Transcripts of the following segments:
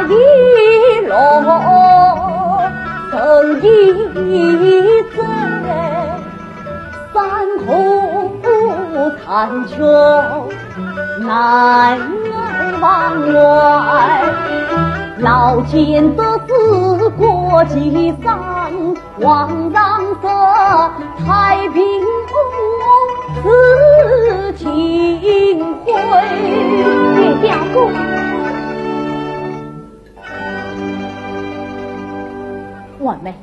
一落生一醉，山河残缺难往来，老奸得志国际上，王让色太平此情回。岳表哥，婉妹，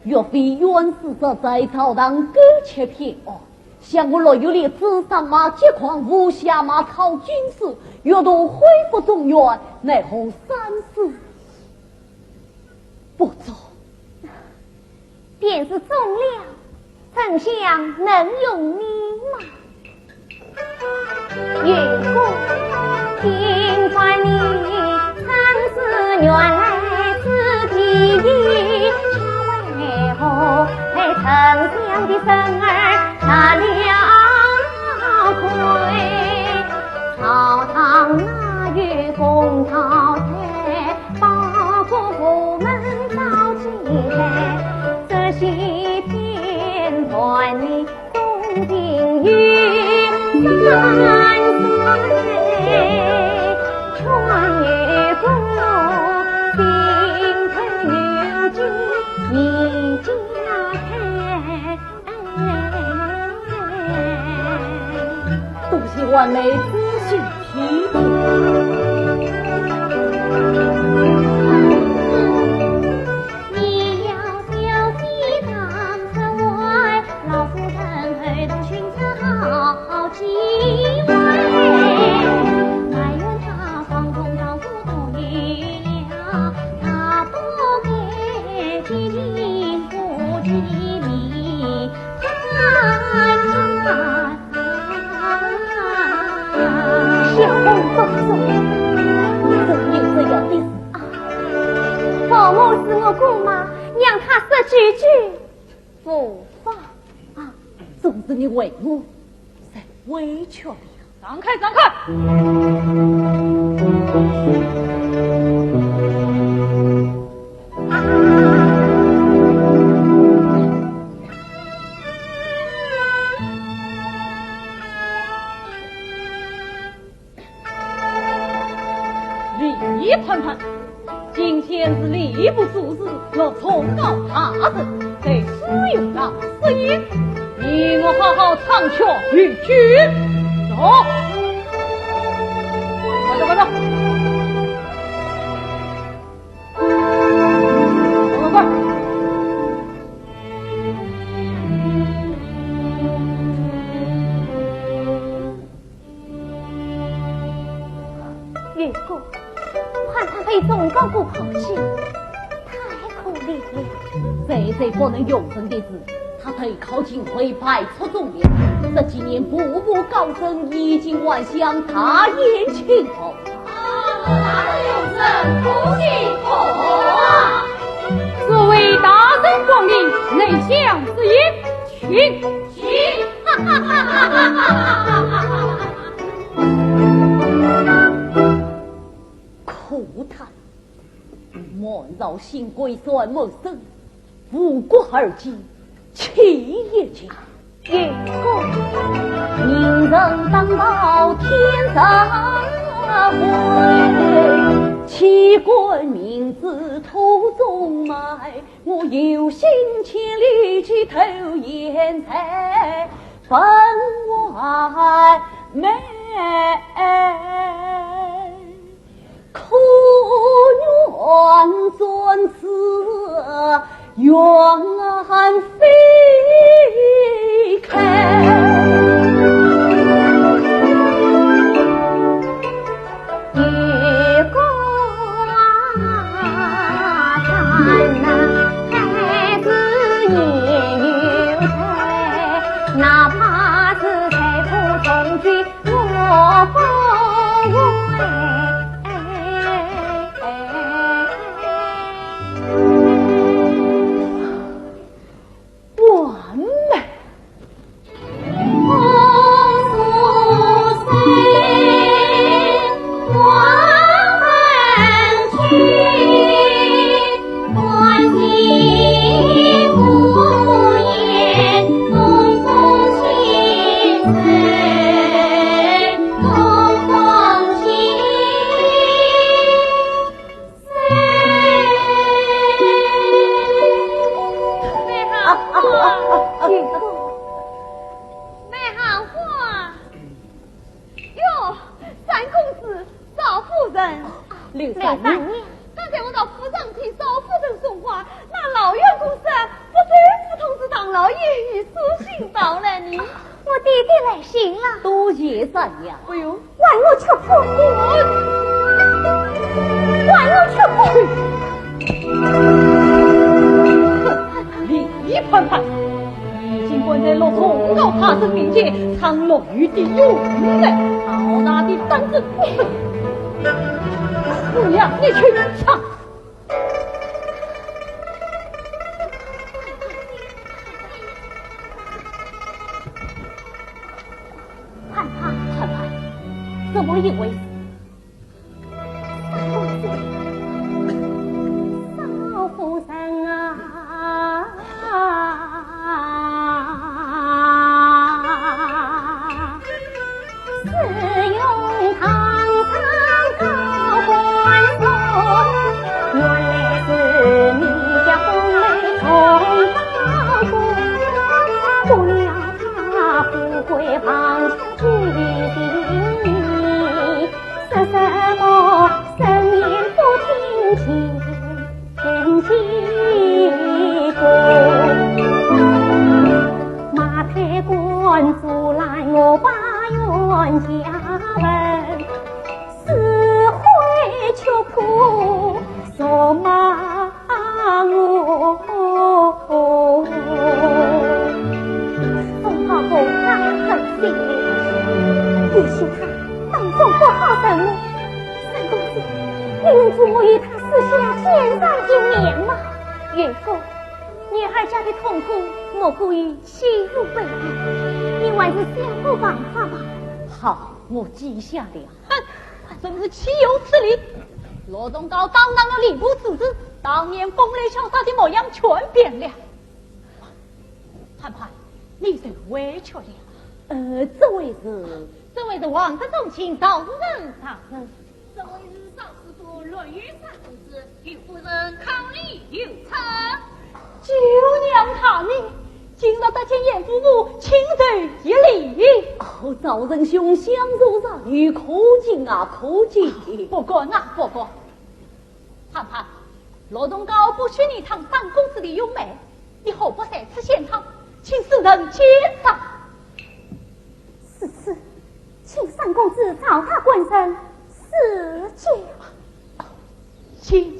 若非冤死者在朝堂苟且平安，像我若有力自上马劫狂无下马讨军事，若都恢复中原，奈何三思不走？便是中了，丞相能容你吗？岳公，听传你曾是原来此地一，却为何陪丞相的生儿拿了亏？朝堂那月公朝台，报国府门召进来，这些天传你东定于三岁，传岳公心疼如今你家开，多谢婉妹仔细体贴。保姆是我姑妈，让她说句句不法啊！总之你为我才委屈了。让开，让开！李盼盼，今天是吏部主事，我重告他人，得使用了私音，你我好好唱曲与君。走，快走快走，快快！岳公，盼盼被众高不抛弃，太可怜了。这不能永生的事，他陪考进会派出众员，这几年步步高升，衣锦万象，大言青红。大永生不幸福啊！此位大人光临，内向之言，请。哈哈哈哈哈哈哈哈！苦叹，莫饶新贵算谋生，无国而今，气也尽。岳公，宁人当道天上回，七国名字途中埋，我有心千里去投颜彩，分外美。可愿尊此远飞开。哪怕是财富重聚，我不为。完美。刘三娘，刚才我到府上替少夫人说话，那老员公说不知府同志唐老爷已书信到了你。我弟弟来信了。多谢三娘。哎呦，万我却不，万我却不。李盼盼，已经关在落通告他生面前，藏落于地狱了，好大的胆子！不要你去唱。盼盼，怎么一回事？少夫人啊，是用堂上高官说，原来是你家风雷从高过，不料他富贵旁居地，说什么生言不听前几个，马太官阻拦我把冤家问，死会求苦说骂我。冯浩公他很心灵，也许他当中不好人物。三公子，你能助我与他私下见上一面吗？岳父，女儿家的痛苦莫过于欺辱为义，你还是想个办法吧。好，我记下了。哼，真是岂有此理！罗东高当当的吏部主子，当年风雷潇洒的模样全变了。盼盼，你受委屈了。这位是王德宗请道人上身。这位是少师傅论语三公子，与夫人康礼有称。九娘他命，今日得见严夫妇，请得一礼。哦，赵仁兄相助让女，可敬啊，可敬。不管啊，不管。盼盼，罗东高不许你尝三公子的优美，你何不在此现场，请世人鉴赏。是，请三公子朝他官身赐教。请。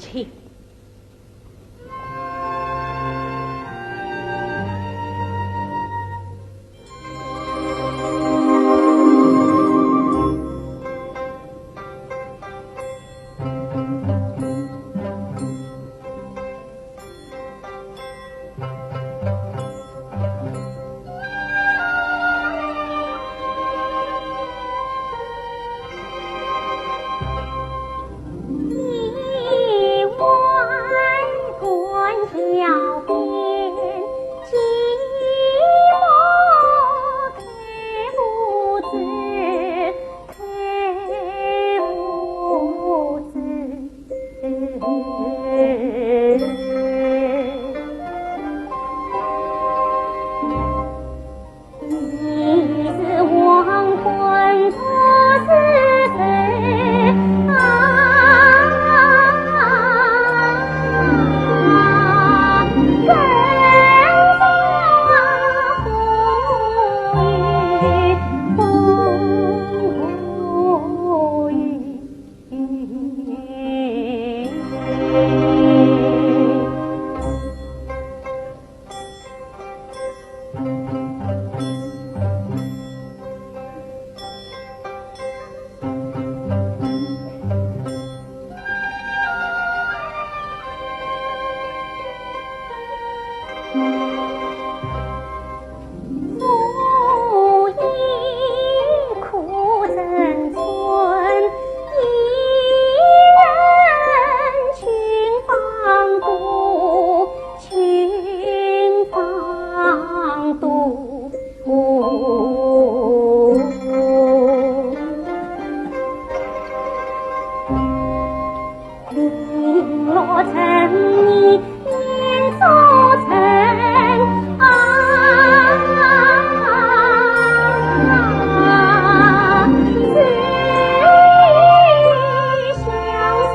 相思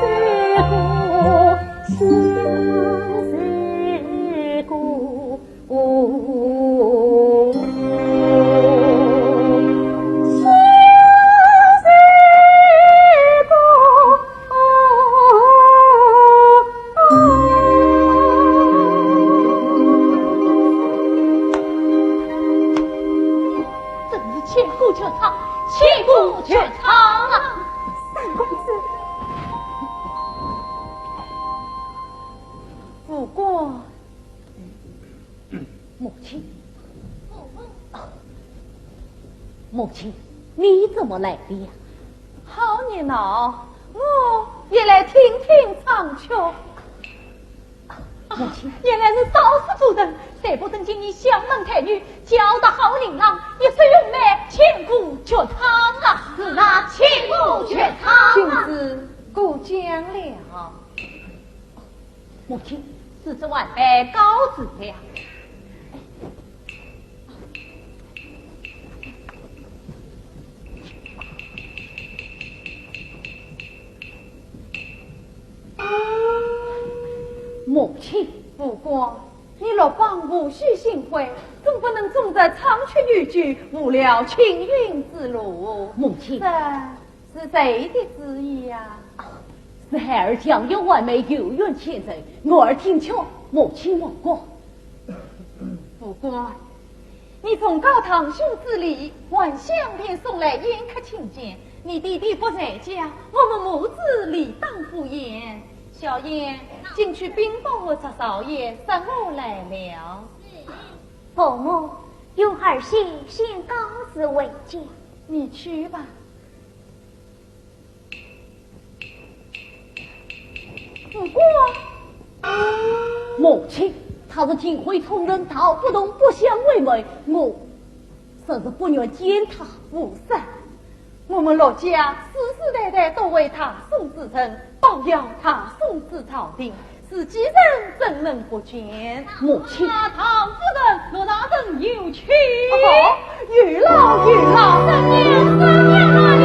母亲，你怎么来的呀？好热闹，我也来听听唱曲。母亲，原来是少司主人，谁不曾见你相门太女，教得好琳琅，一时用来千古绝唱啊！是那千古绝唱君子过奖了。母亲，是这晚辈告辞了。母亲，不过你若帮无需心灰，总不能总在长驱女居，误了青云之路。母亲，这是谁的旨意呀？是孩儿将有完美有缘前人，我儿听求母亲望过。不过你从高堂兄之礼，晚香便送来宴客请见，你弟弟不在家，我们母子理当赴宴。小燕，进去禀报我这少爷，三我来了。伯母，有儿媳先告辞为见。你去吧。不过，母亲，他是听会从人道不动不相为媒，我甚至不愿见他。无甚，我们陆家世世代代都为他送子臣，保佑他送至朝廷，自己人怎能不见？母亲，唐夫人，罗大人有请。哦，遇老遇老，三娘三娘哪里？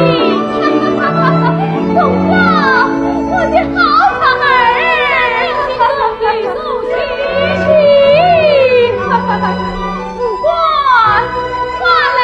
送吧，我的好孩儿，你送喜不管话嘞。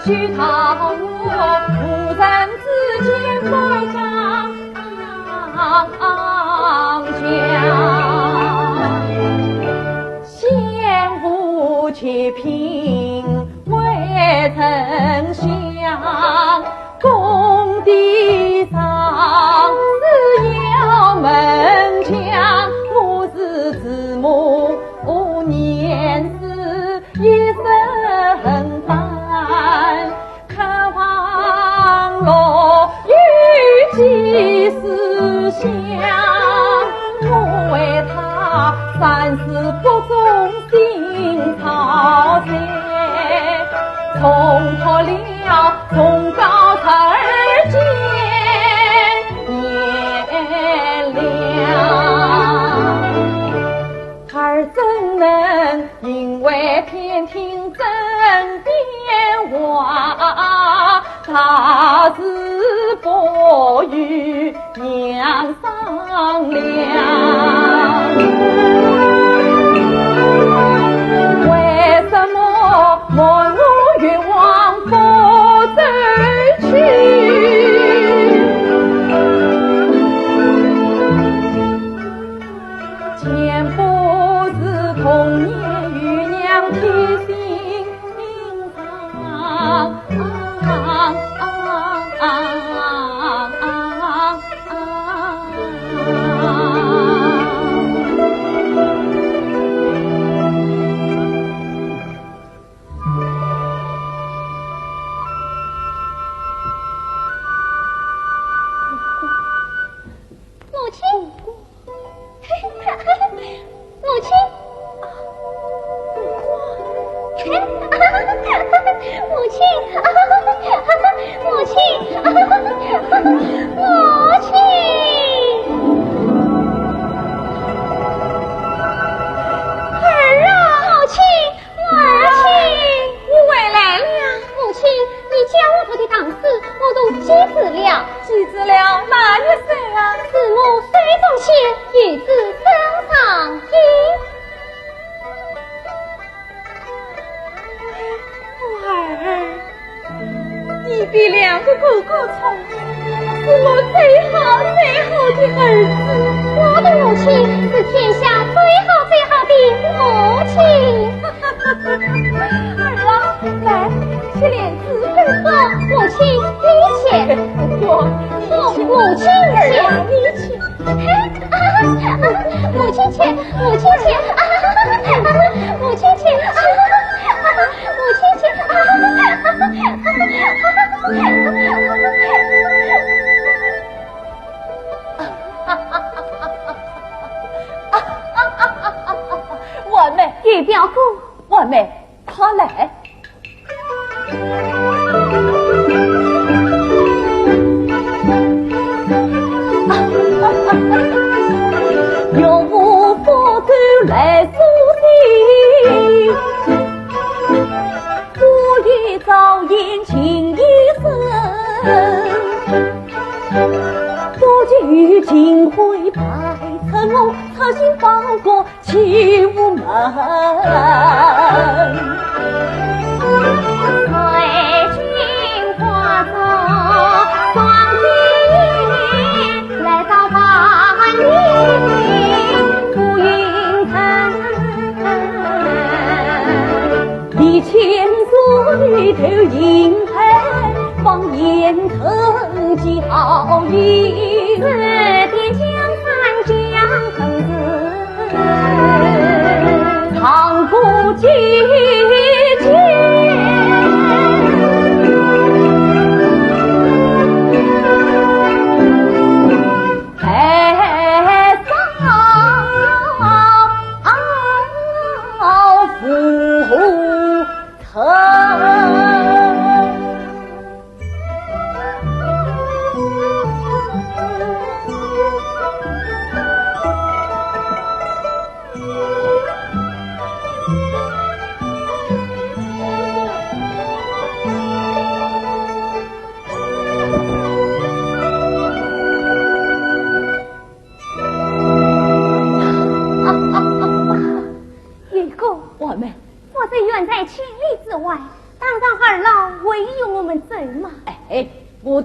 许他我相互且平为丞相，公地上是要门墙，母子子母年事一生烦，看望落与几时相，我为他三思不忠心操碎，从破了从高而见颜良，儿怎能因为偏听真变话，他是不与娘商量？为什么问我愿望不走去？前不是童年与娘贴心肠，母亲，母亲，母亲，母亲，母亲。儿啊，母亲，母亲，我回来了。母亲，你教我做的当事，我都记住了。记住了哪一岁啊？子母水中仙，与子身上衣。儿，你比两个哥哥聪明，是我最好的儿子。我的母亲是天下最好的母亲。儿啊，来，去脸子分好，母亲你且，我母亲且，你去。母亲且，母亲且，母亲且，母亲且。完美，玉表哥，完美，快来！用我佛祖来苏醒，我与早宴情一生，多举金辉白成龙，侧心放过起无门。随君化作双金，来到八年浮云层，一千岁头银牌，放眼腾娇云，指点江山江城子，长不结结。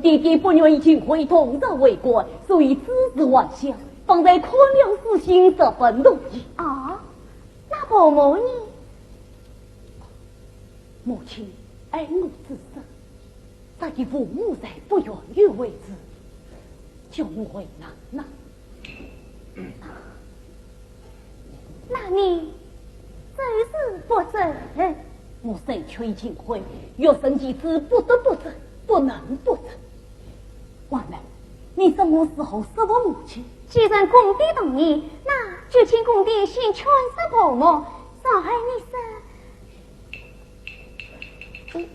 爹爹不愿意进会同朝为官，所以子子万象，放在宽良之心这份容易。啊，那伯母呢？母亲爱我之身，他的父母在不愿意为之，就为难呐。那你真是不争？我虽却进会，若生其子不得不争，不能不争。婉儿，你什么时候是我母亲？既然公爹同意，那就请公爹先劝说伯母，少孩你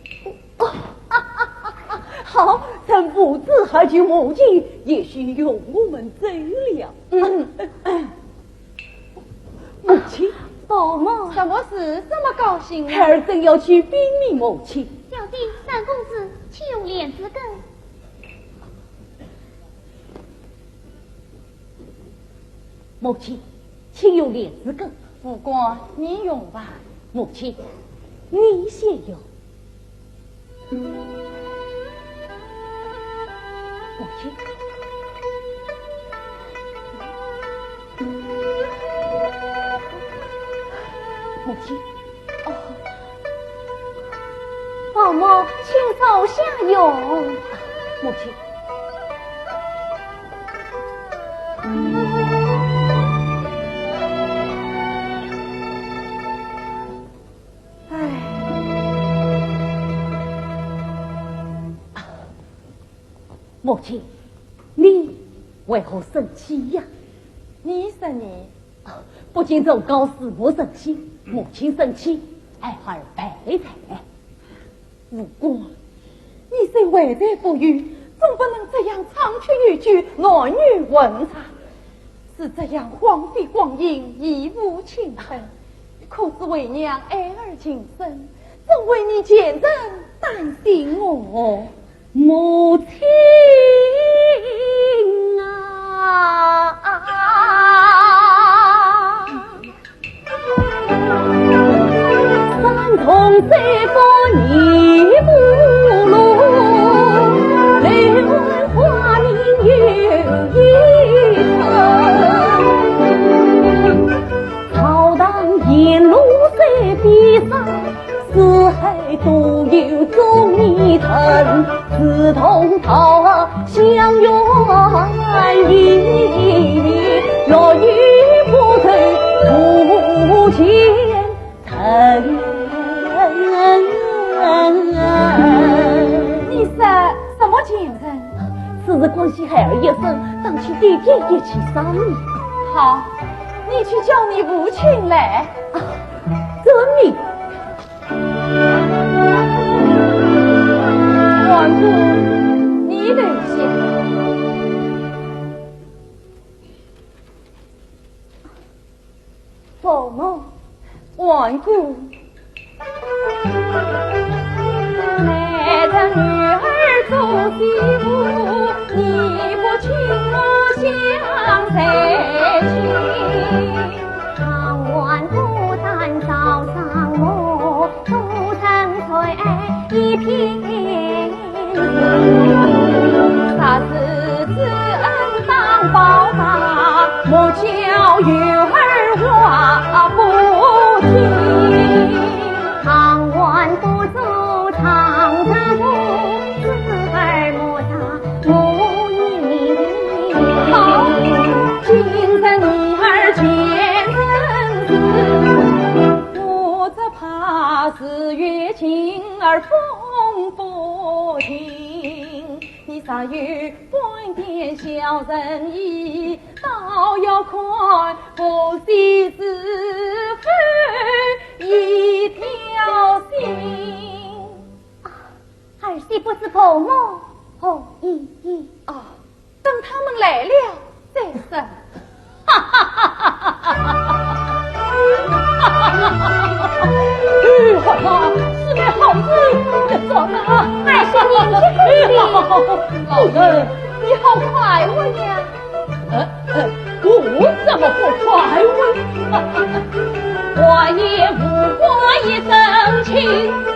好，趁父子还去母亲，也许用我们走了。母亲，伯母，什么事这么高兴孩儿正要去禀明母亲。小弟三公子岂有脸子跟？母亲，请用莲子羹。不过你用吧。母亲，你先用。母亲，母亲，伯母，请手下用。母亲。母亲，你为何生气呀？你生你，不仅奏告使我生气，母亲生气，孩儿悲惨。不过你虽为人不育，总不能这样长驱女居，男女混杂，是这样荒废光阴，义无情分。可是为娘爱儿情深，总为你见证担心我。母亲啊，三重这个你不落，泪花明有一层，操荡沿路在边上，四海都有忠义藤。志同道相远矣，若遇不曾不见疼。你说什么见证？此日关系孩儿一生，当去爹爹一起商议。好，你去叫你母亲来。遵命。王姑，你等下。伯母，王姑，来着女儿做媳妇，你不请我相谁去？长晚不但早上我，都成垂一片。啥子知恩当报答，莫叫女儿话不听。长晚不走长城路，四儿莫打母一好，今日女儿见人子，我这怕是月情儿风不停。你啥有半点小仁义，倒要看不惜是非一条心。儿媳不是伯母，等他们来了再说。哈哈哈哈哈哈！是面好事，这做的还是你去处理。老人，你好快活呀！我怎么不快活？我也无过一生情，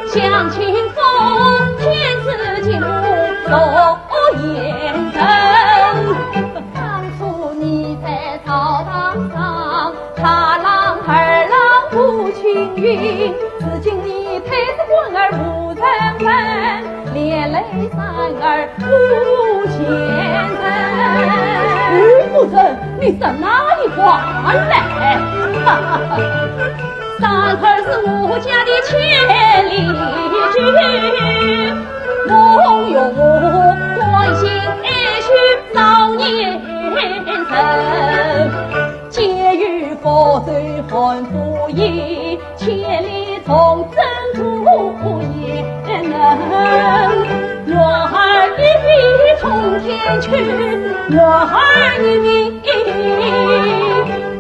向清风天赐金路，所有儿不前程。夫人，你在哪里话来？三儿是我家的千里驹，我用关心爱婿少年成，结于佛州汉府邑，千里从征途也能。月儿一笔冲天去，月儿一命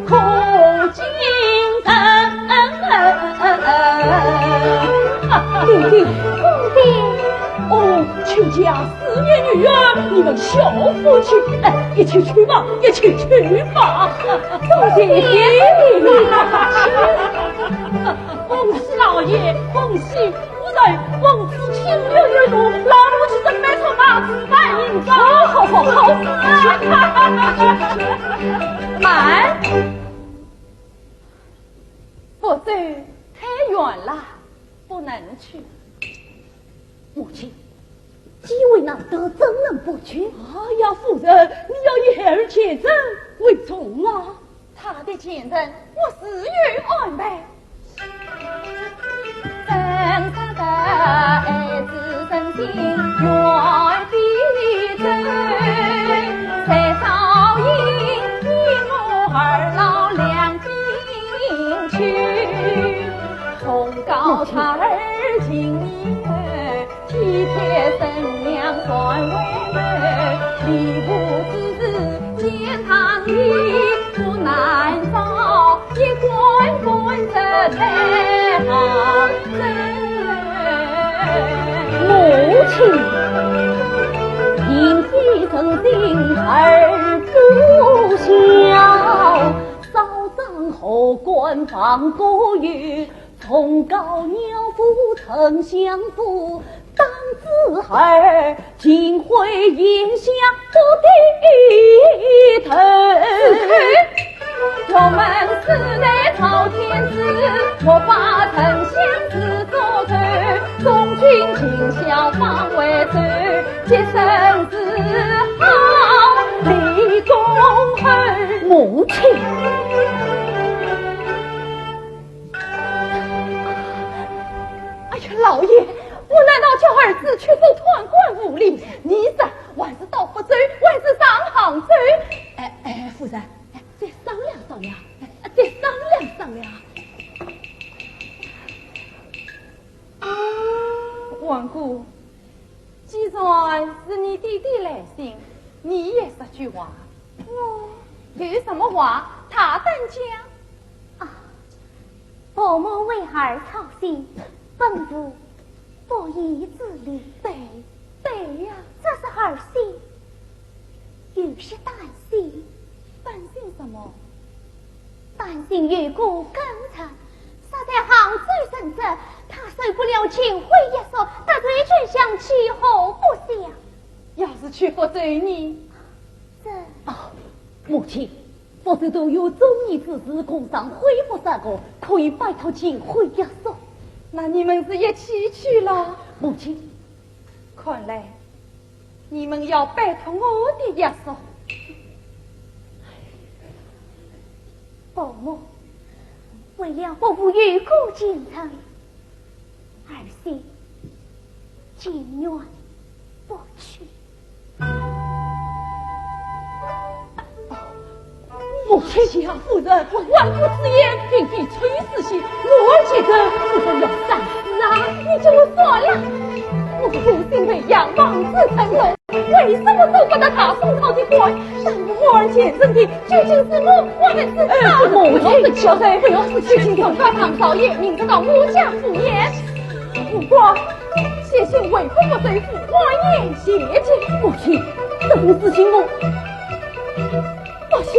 空惊人。弟弟，公爹，哦，亲家思念女儿，你们小夫妻，一起去吧，一起去吧。公爹，恭喜老爷，恭喜夫人，奉旨情有余度，老奴去准备出马，自办迎召。好，慢，佛州太远了，不能去。母亲，机会难得，怎能不去？哎呀，夫人，你要以孩儿前程为重啊！他的前程我自有安排。真正的爱子真心愿必走，在早迎一母二老两进去，通告他儿情意体贴生娘算为媒，礼物之日见堂里不难找，一关关着太好母亲，因妻曾经儿不孝，早长后官放过于，从告鸟夫丞相府，当子儿今回眼下不低头。我们世代朝天子，我把丞相子做头，忠君尽孝方为主，洁身自好立公后。母亲，哎呀，老爷，我难道叫儿子去走团官无礼？你在还是到福州，还是上杭州？夫人，再商量商量，再商量商量。王姑，既然是你弟弟来信，你也说句话。我有什么话，他等讲。伯母为儿操心，本府不宜自理。对呀，这是儿心，又是担心。担心什么？担心越过刚才杀在杭州生子，他受不了情回一说，得罪君相，气候不祥。要是去福州你这母亲，福州都有忠义之士，共上恢复三个，可以拜托秦桧一说。那你们是一起去了？母亲，看来你们要拜托我的一说。伯母为了伯父越过京城，儿媳情愿不去。母亲家夫人，万夫之言并非崔氏心，我觉得夫人要三思啊！你就说了，我父亲为养王子成龙，为什么受不得他宋朝的官？但我儿前生的究竟是我的子大母亲小人不要是去请求告唐少爷，明着到我家赴宴。不过谢谢为父不对付，晚宴谢见。母亲，这种事情我放心。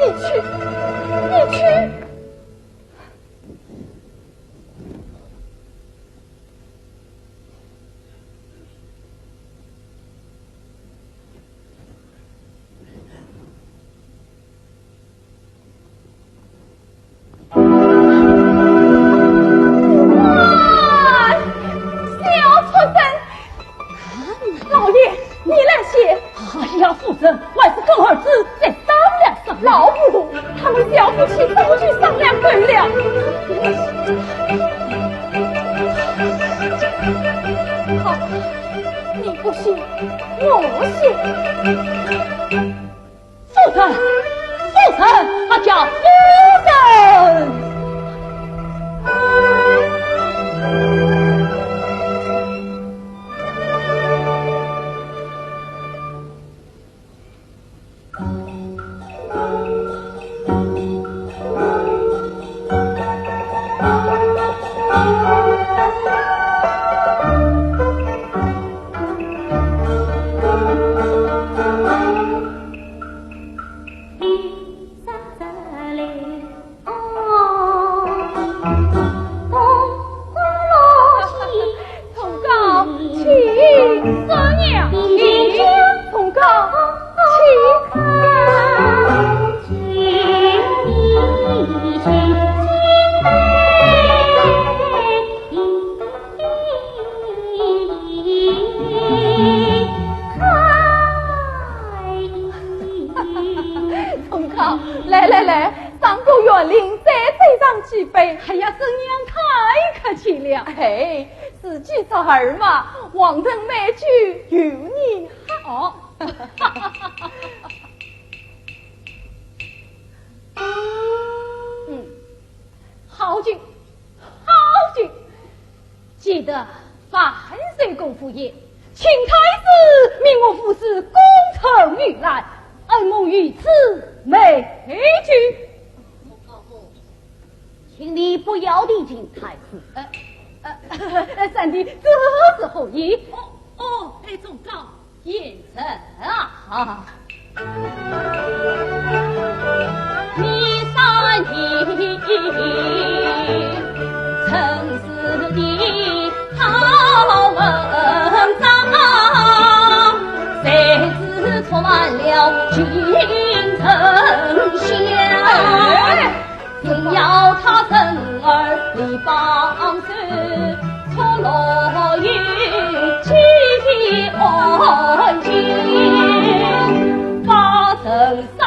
你去。老爷，你来写。哎呀，夫人，还是跟儿子再商量商量。老不如他们小夫妻都去商量对了。好，你不信，我信。夫人，夫人，他叫夫人。儿嘛，望人美句有你好。好俊，好俊，记得凡岁公夫爷，请太子命我服侍功成玉来，恩蒙于此美句。请你不要离近太子。三弟，这是何意？哎，总高言臣啊！你三弟曾是的好文章，谁知错满了京城乡，偏要他生儿离邦时，错落于妻的恩情，把身上。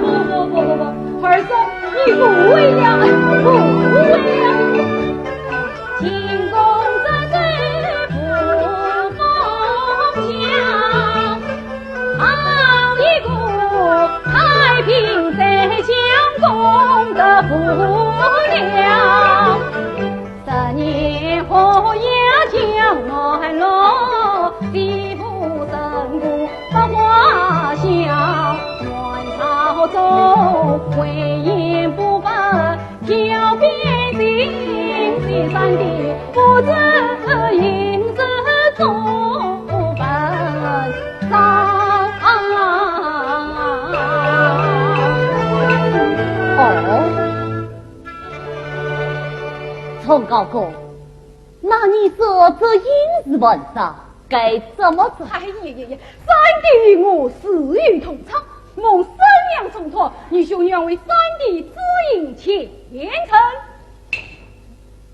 不，儿子，你误会了，误会了。进宫这是不放下，好一个太平在江公的不良。3年后也将来了，地府神姑把花香，乱朝中回言不分，挑边心虽山地，不知因子中分伤。宋高公，那你说这因子文上该怎么做？哎呀呀呀！三弟与我死于同场，蒙三娘重托，你兄愿为三弟指引前程。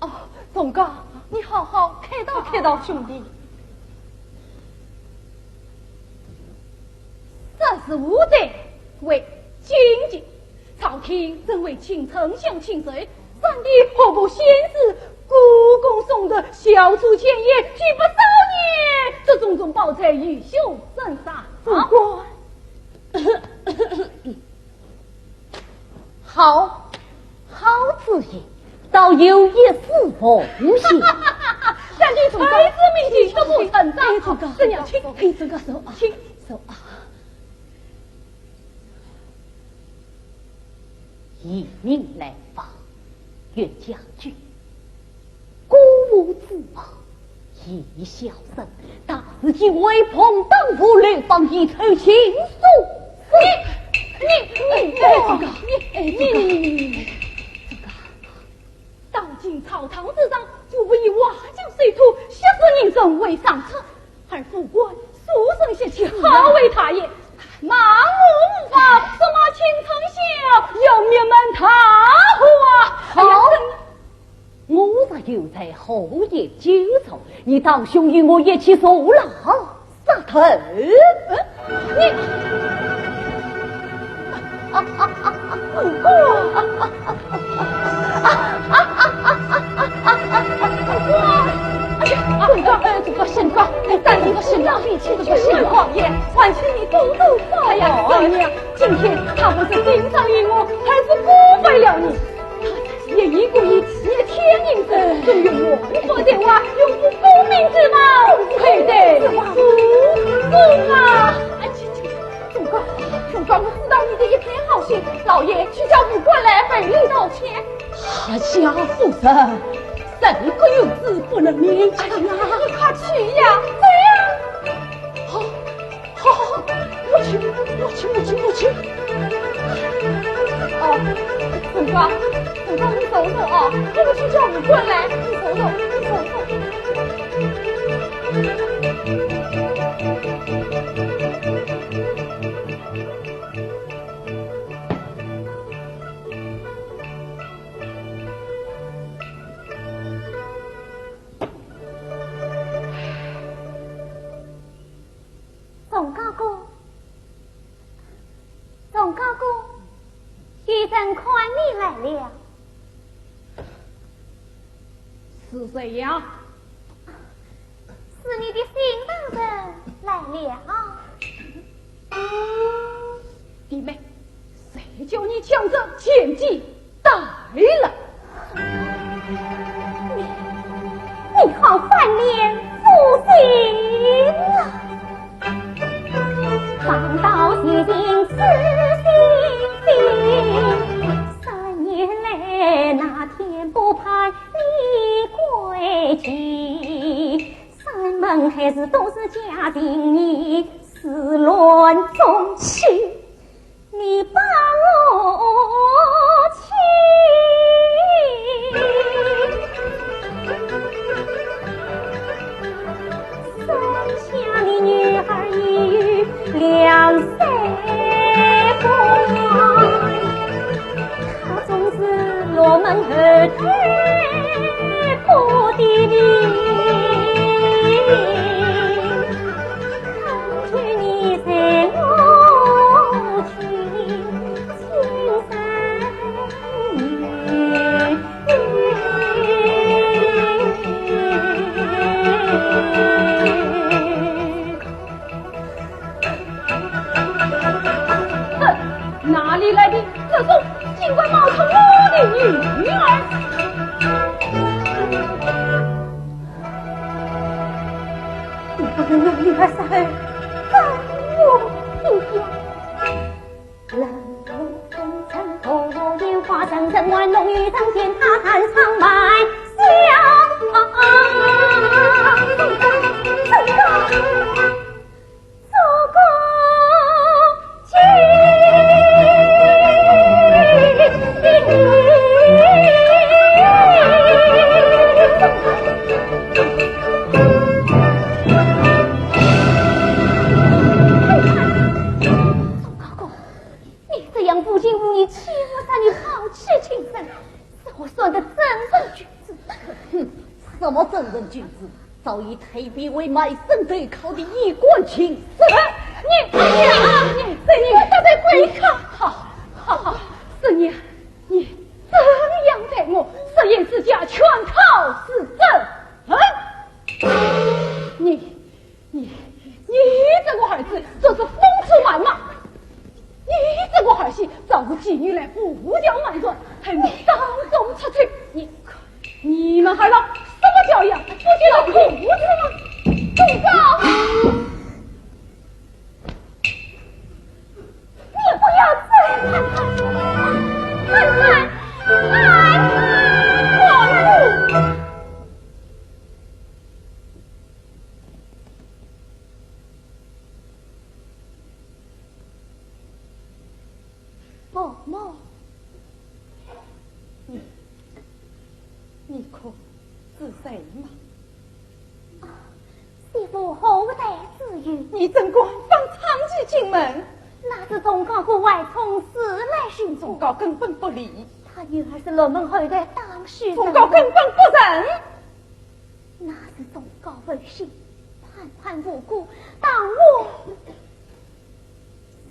哦，宋高，你好好开导兄弟。35代为君君，朝廷正为请丞相请罪，三弟何不先是故宫送的小出前夜，举不少年，这种种宝财与兄身上。主官，好主意，倒有一丝风险。三弟从孩子面前都不成长，这娘亲，这个手啊，亲手啊。以命来访，岳将军，鼓舞自保，一小声，大自己威风当铺流放一头情愫。你，这个当今朝堂之上，父不以瓦匠水土，息事宁人为上策，而副官书生习气，好为他也。马我无法，什么请丞相要灭门踏户啊！好，我才又在后夜酒草，你堂兄与我一起坐牢杀头。你，这个神官，但这个神老脾气，这个神王爷，还请你多多发呀！三娘，今天他不是盯上于我，还是辜负了你。他也一故意欺天应子，纵用我说的话，用不公明之谋，配得不公啊！总高，我知道你的一片好心，老爷去叫武官来赔礼道歉。家夫人。谁可有子不能勉强啊！你快去呀！对呀！好，我去。哦，总高，你走啊！我去叫武官来，你走。总高公，徐正看你来了。是谁呀？是你的新郎人来了。弟妹，谁叫你将这千金带来？你好翻脸负心啊！放到西京此心3年来那天不盼你归期，三门孩子都是家境你思乱中去，你把我弃。生下你女儿已2岁半，她总是落门而退不的理，看去你在我情青3年。哪里来的这种尽管冒充我的女儿？你不能用女儿杀儿，跟我一样。冷冷层层，火火烟花阵阵，玩弄于掌间，他弹唱埋香。什么正人君子，早已退避为卖身得靠的一贯情色。你他在跪靠，好，四娘，你怎样待我，实言之家全靠是真。你这个儿子这是风出蛮马，你这个儿媳照顾妓女来不叫满转，还没当中出去，你们还让什么教养？不知道裤子吗？总高，你不要再看，宝妈，你可是谁吗？媳妇后代之语，你怎管放长期进门？那是总高和外从死来寻踪，总高根本不理。他女儿是落门后的大当虚奉告根本不仁。那是宗告违信，判判无辜，当我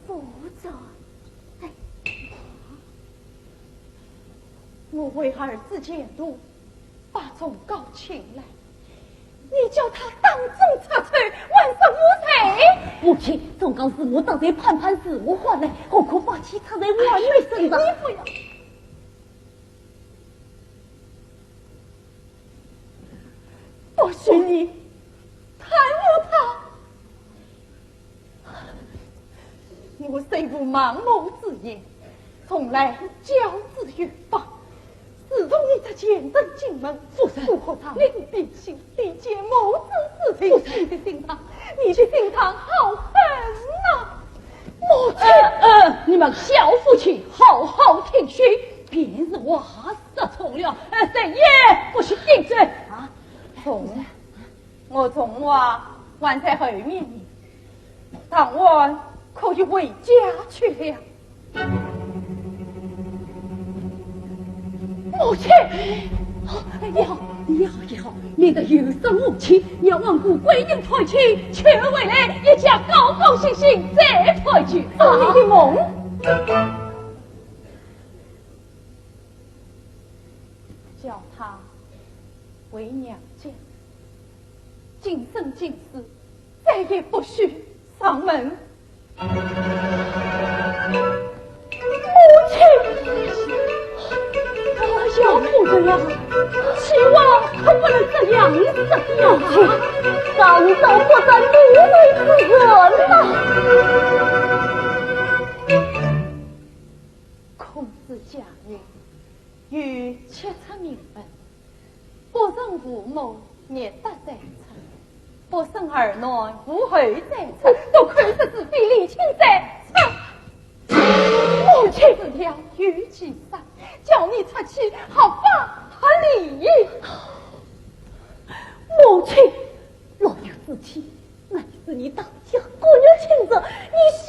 负责。我为儿子监督，把宗告请来，你叫他当众查处，问声无罪。母亲，宗告是我当在判判事务换来，何可把其他人完美身上？你不要。不许你贪污他！我虽无盲目之言，从来教子于法。自从你这见证进门，符合他领必心理解某子事情，你的心肠，你的心肠好狠呐！母亲，你们小夫妻好好听许，便是我杀错了，谁也不许定罪啊！我从还在后面呢，当我可以回家去了。母亲，也好，免得有生无气，要罔顾归阴抬去，却未来一家高高兴兴再抬去。你的梦，叫他为娘家，今生今世再也不许上门。母亲。要不这样，希望可不能这样子母亲，早早不得女为之人呐！孔子家曰：“欲切出名分，不生父母孽德在侧，不生儿女无后在侧，都看得是非理亲在侧。”母亲是了于其上，叫你出去好法合理。母亲，若有此气，乃是你当家姑娘亲者，你想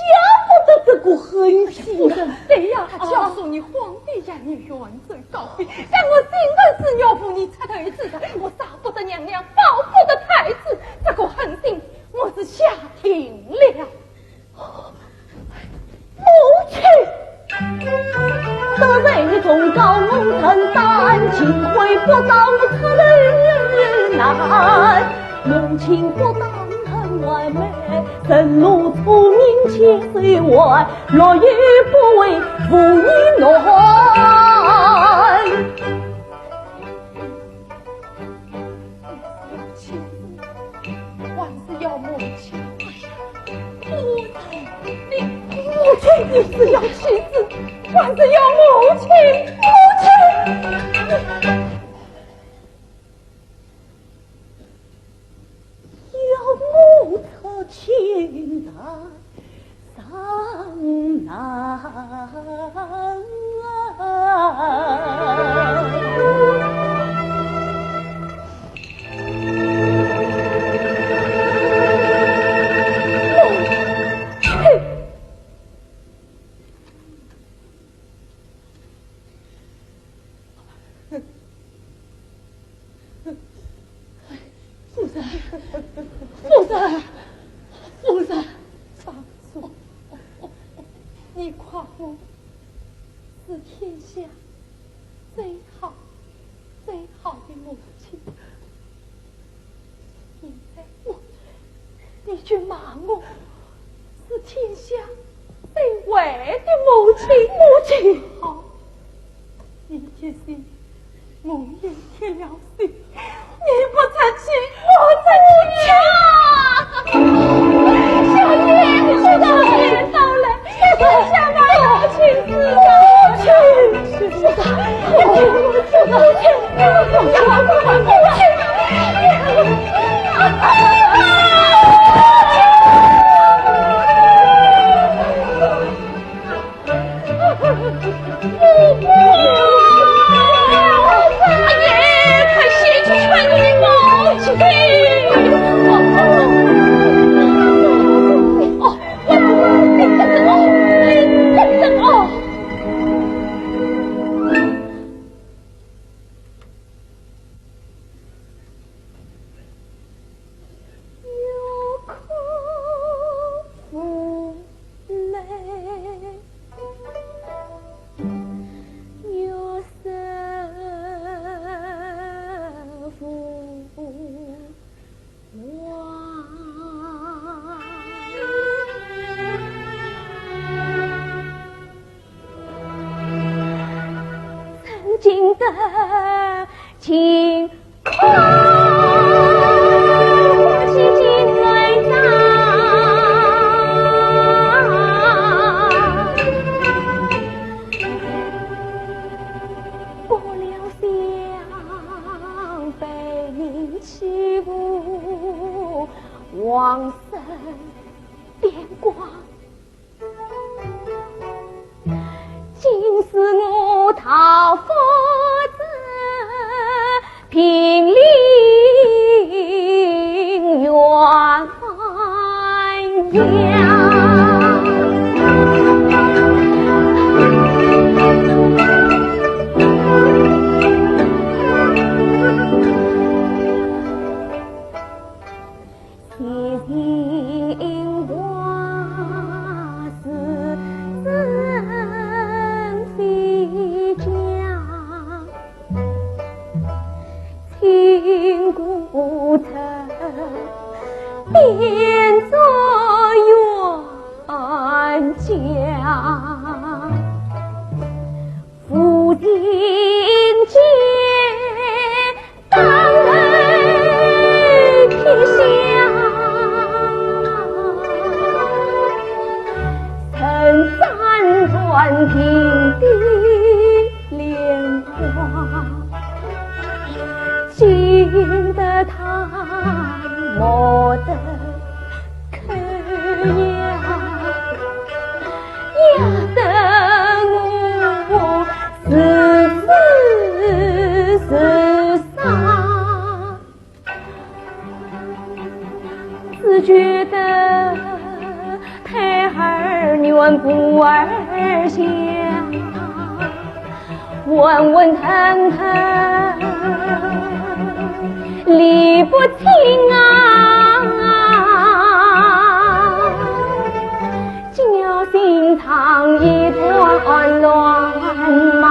不得这股狠心的。对呀，教唆你皇帝让你远走高飞，让我心头是要扶你出头子的，我杀不得娘娘，保不得太子，这个狠心我是下定了。母亲，得罪你宗告蒙尘，丹青回不到此人难。母亲不当很完美，神如聪明千岁外，若欲不为父你暖。还是要母亲，母亲你是要妻子，还是要母亲？母亲，有母侧情难上难。夫人，放手！你夸我是天下最好的母亲，现在你却骂我是天下最坏的母亲。母亲，好，你就是梦魇铁了心，你不出去，我出去呀！小爷，是的，到了，我下马要去死了，去，是的，母快些去劝你母亲！往生点光。今是我讨佛子平陵远变作冤家，夫人间当为披香，曾辗转平地莲花，惊得他没得可呀，压得我死伤，只觉得胎儿软不儿香，温温腾腾理不清叫心肠一团乱麻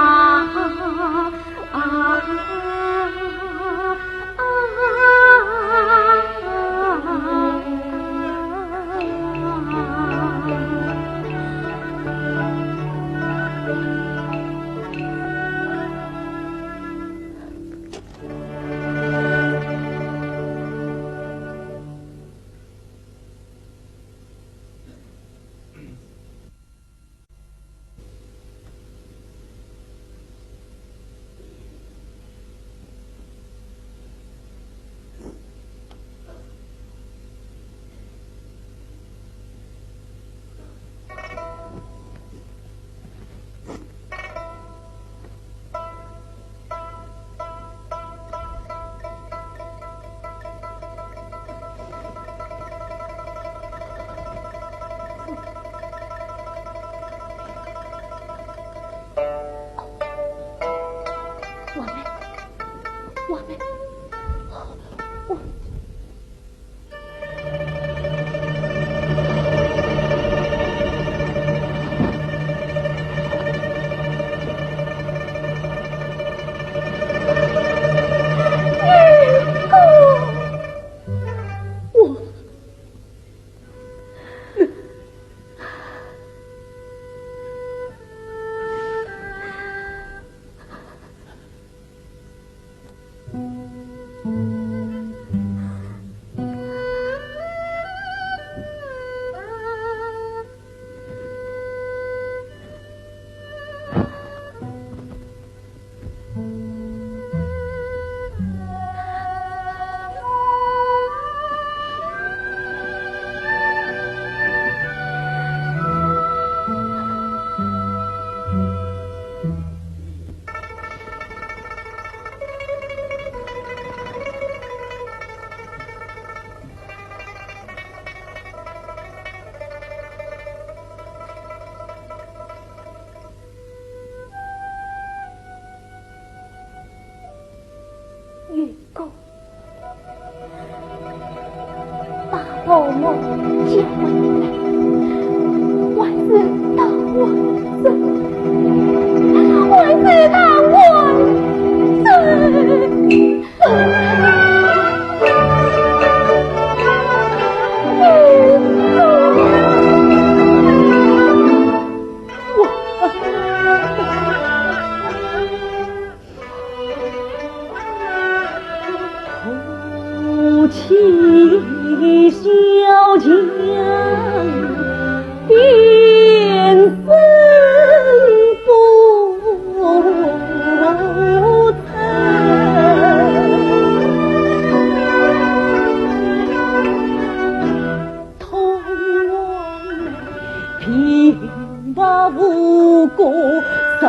月宫，大伯母接回来，还是当我生，还是当我生。起小江变生不曾，过神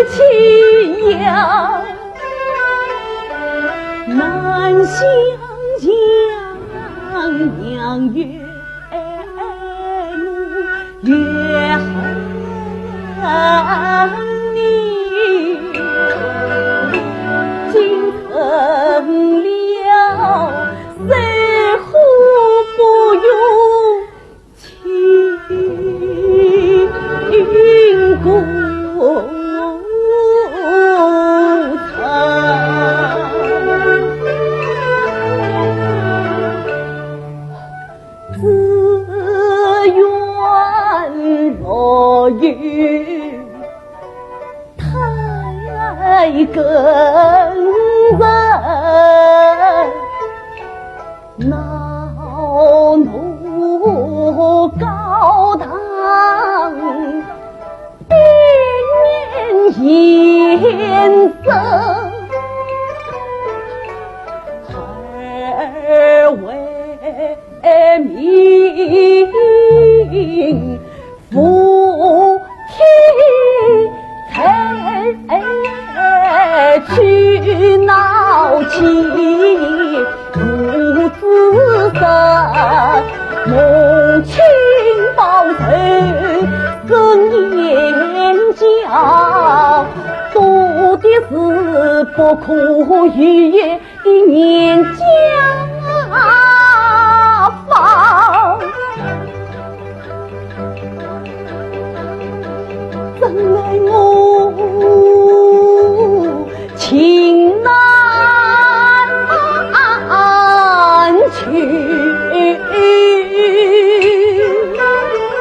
奇呀，难相见娘越怒越恨你，今成了谁护不用情共惨，只愿若有太更人，恼怒高堂边面严正，而为民福天才去闹起不自生，母亲报仇更言教，多的是不可逾越的年家法，怎奈我情难去，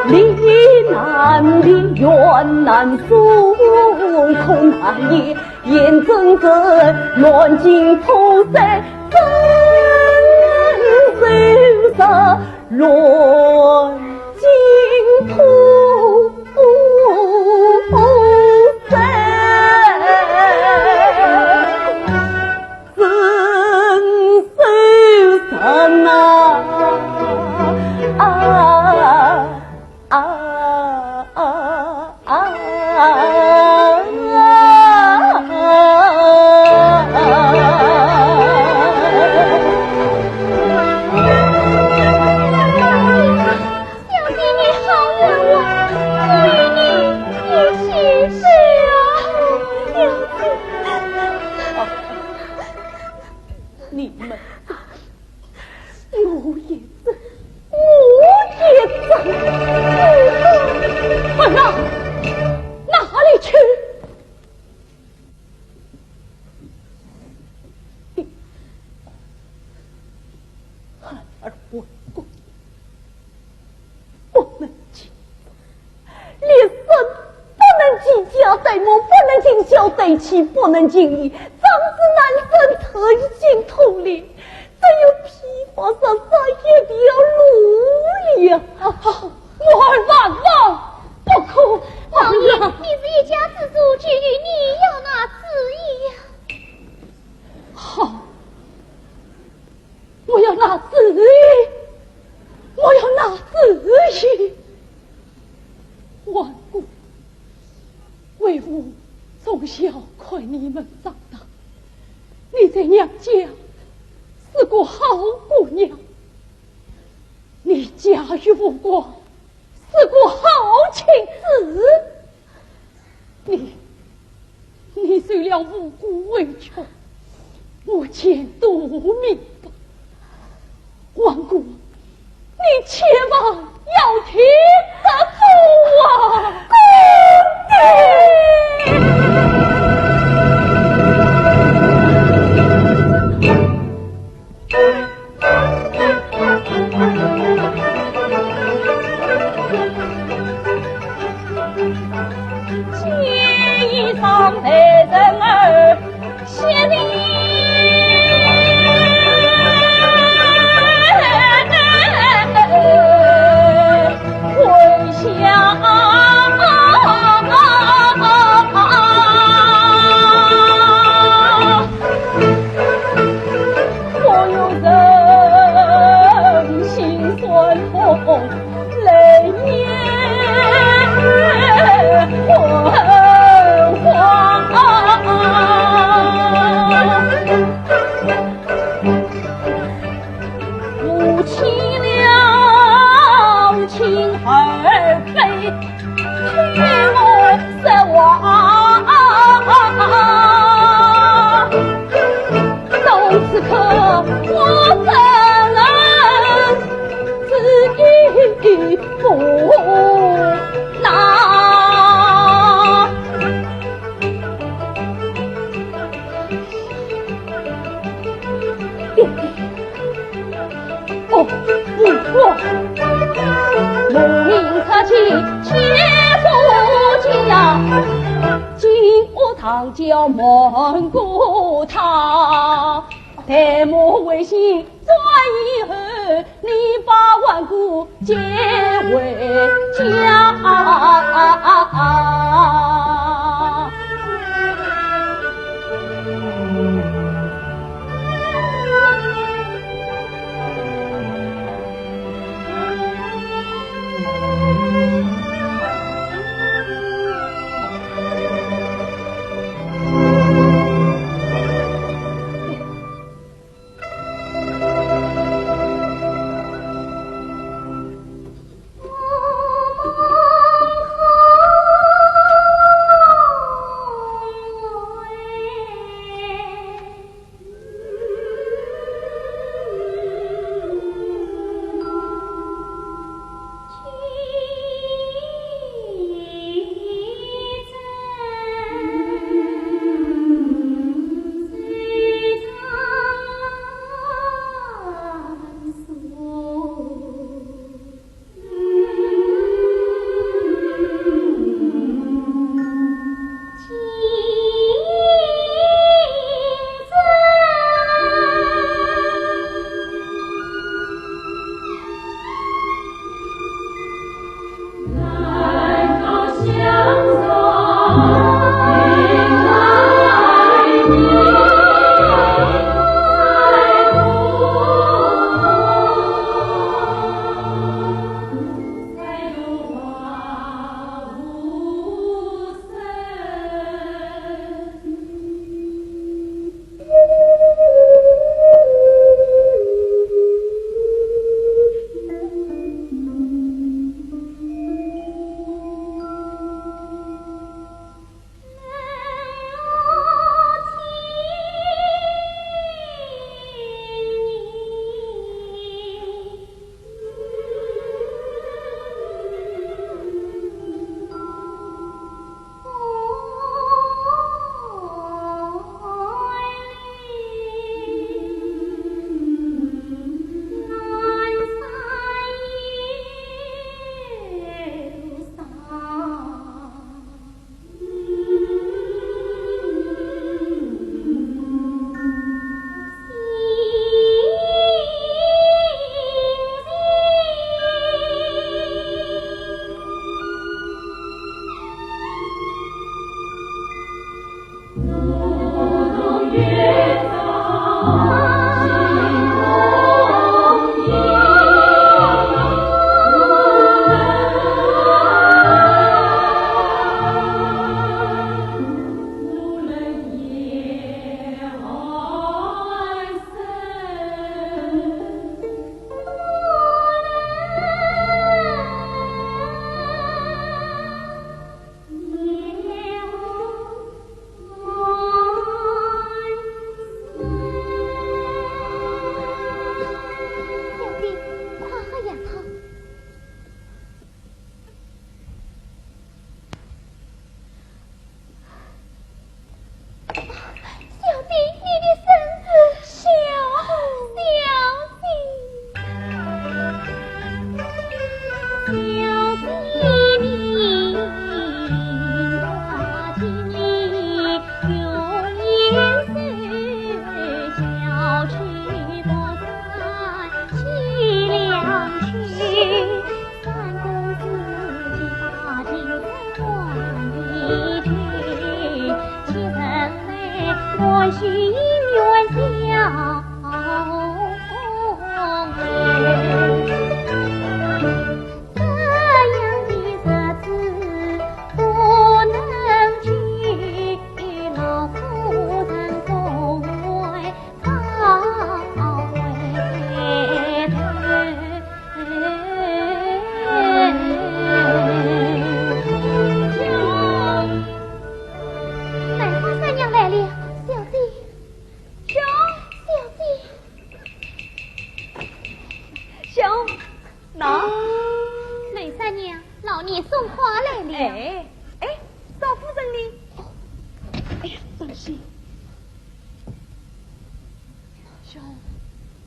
理难离，缘难诉，空难言，眼睁睁乱尽菩萨真手上乱尽菩萨真手上你们我也走，混账，哪里去？孩儿为公，不能进，连生不能进家带母，不能尽孝带妻，不能尽义，长子难生，特已经土里，只有披发上撒野的路了。我儿万万不可！王爷，你是一家之主，至于你要拿旨意呀。好，我要拿旨意，我要拿旨意。万姑，为父从小看你们长大，你在娘家是个好姑娘，你家于吴国是个好妻子，你虽了无辜为穷，我见都明白。王姑，你千万要听得住啊！公衣裳美人儿写的回乡，我有人心酸痛泪眼哦，不过农民客气切不讲，今我堂叫蒙古堂，待我为信转以后，你把顽固结为家。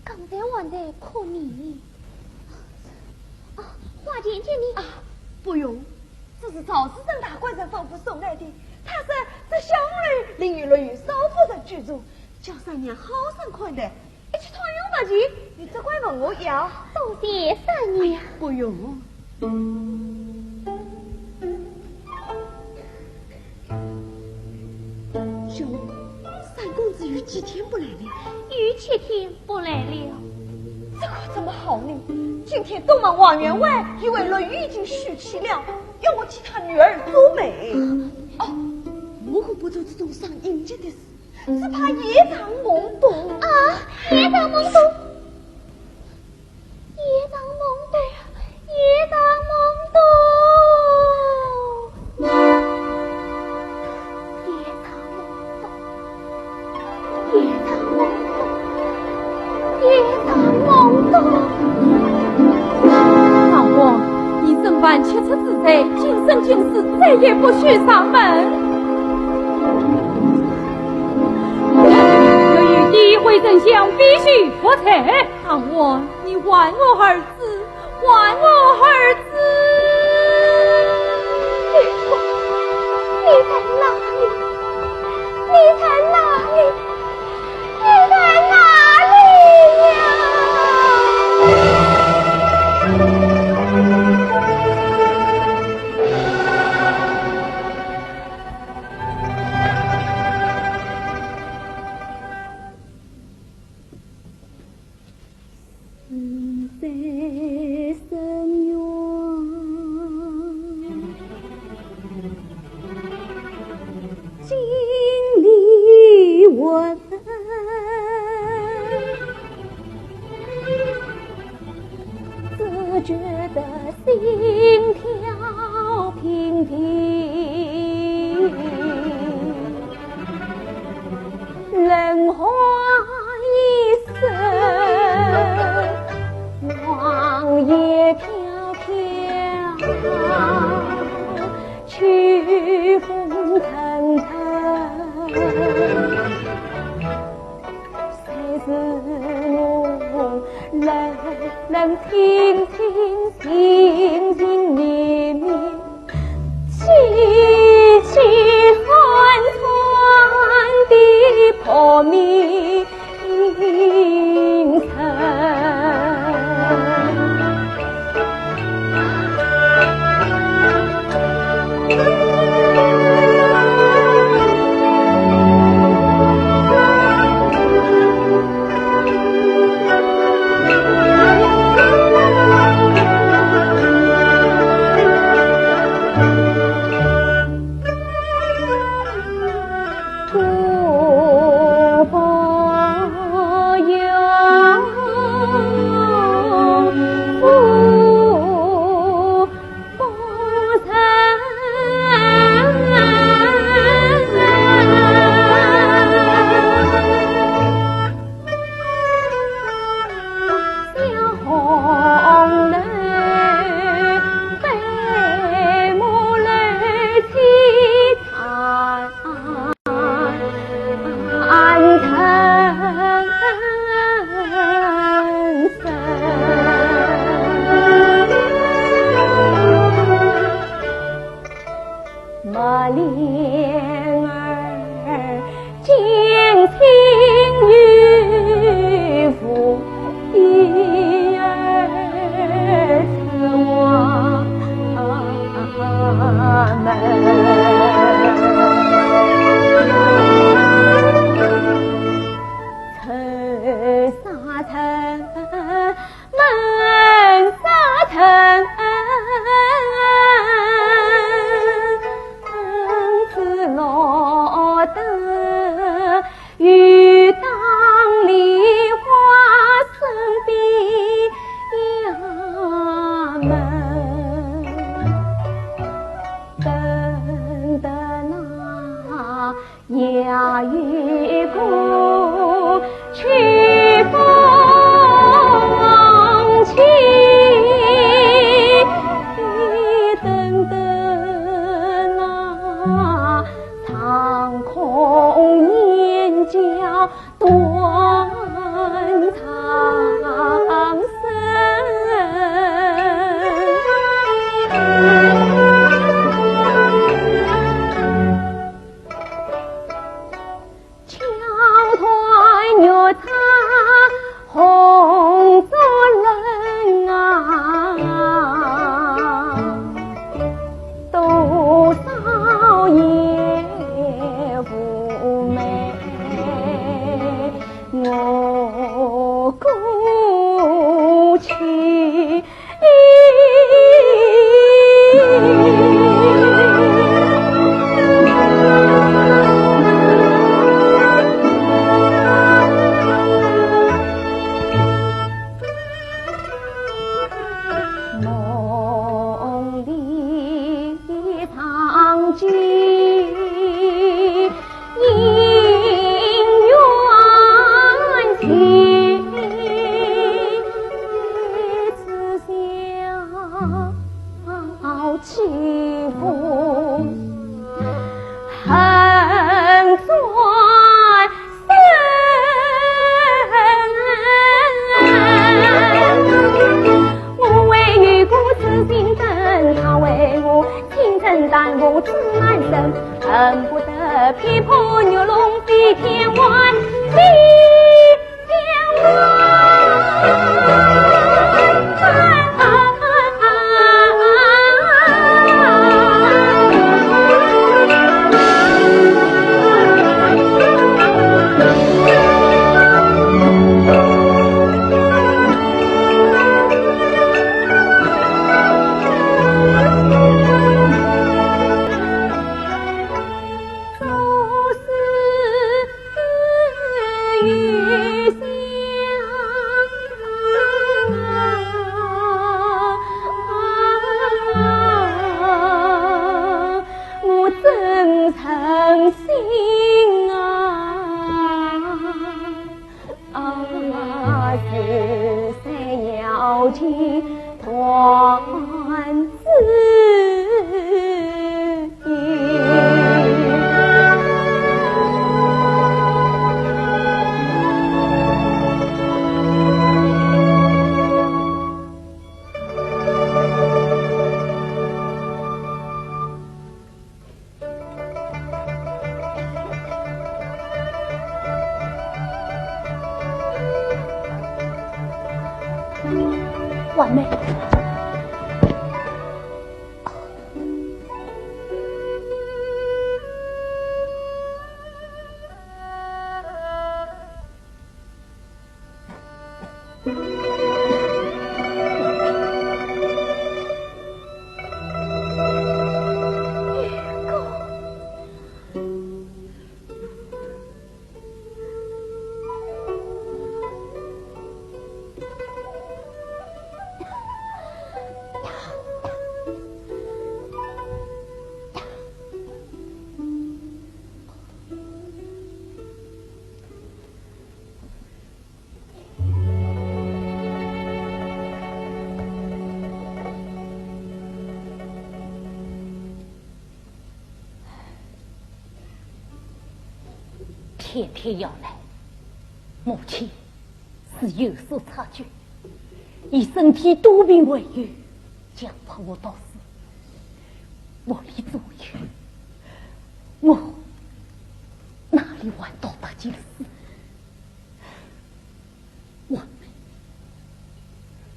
刚才玩的可你啊，花姐姐你啊，不用，这是赵师生大官人吩咐送来的。他说这小女淋雨落雨，少夫人居住，叫三娘好生款待，一起团圆大吉，你只管问我要。多谢三娘。不用。兄，三公子有几天不来了？有7天不来了。这可怎么好呢？今天东门王员外以为落雨已经续期了，要我替他女儿做媒。哦，我可不做这种伤阴间的事，只怕夜长梦多啊！夜长梦多，夜长梦多，夜长梦多。老王，你身犯切齿之罪，今生今世再也不许上门。由于诋毁真相，必须负责。老王，你还我儿子，还我儿子！你在哪里？你在哪里？你在哪里呀？在深渊，经历我只觉得心跳频频，人花一生，黄叶飘飘，曲风腾腾，谁是我人听听心心绵绵，凄凄寒寒的破灭阴沉。如此难生，恨不得劈破牛笼飞天外，飞天外。完美。天天要来，母亲是有所察觉，以身体多病为由，强迫我到死，我力左右，我哪里还到得及死？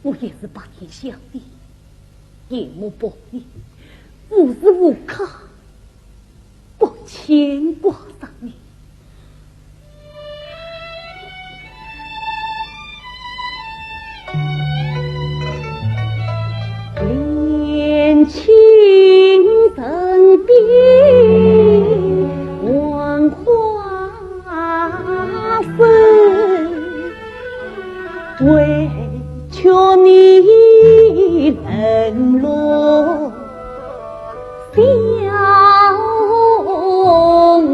我也是白天想你，夜幕抱你，无时无刻不牵挂上你。情身边万花分，为求你冷落小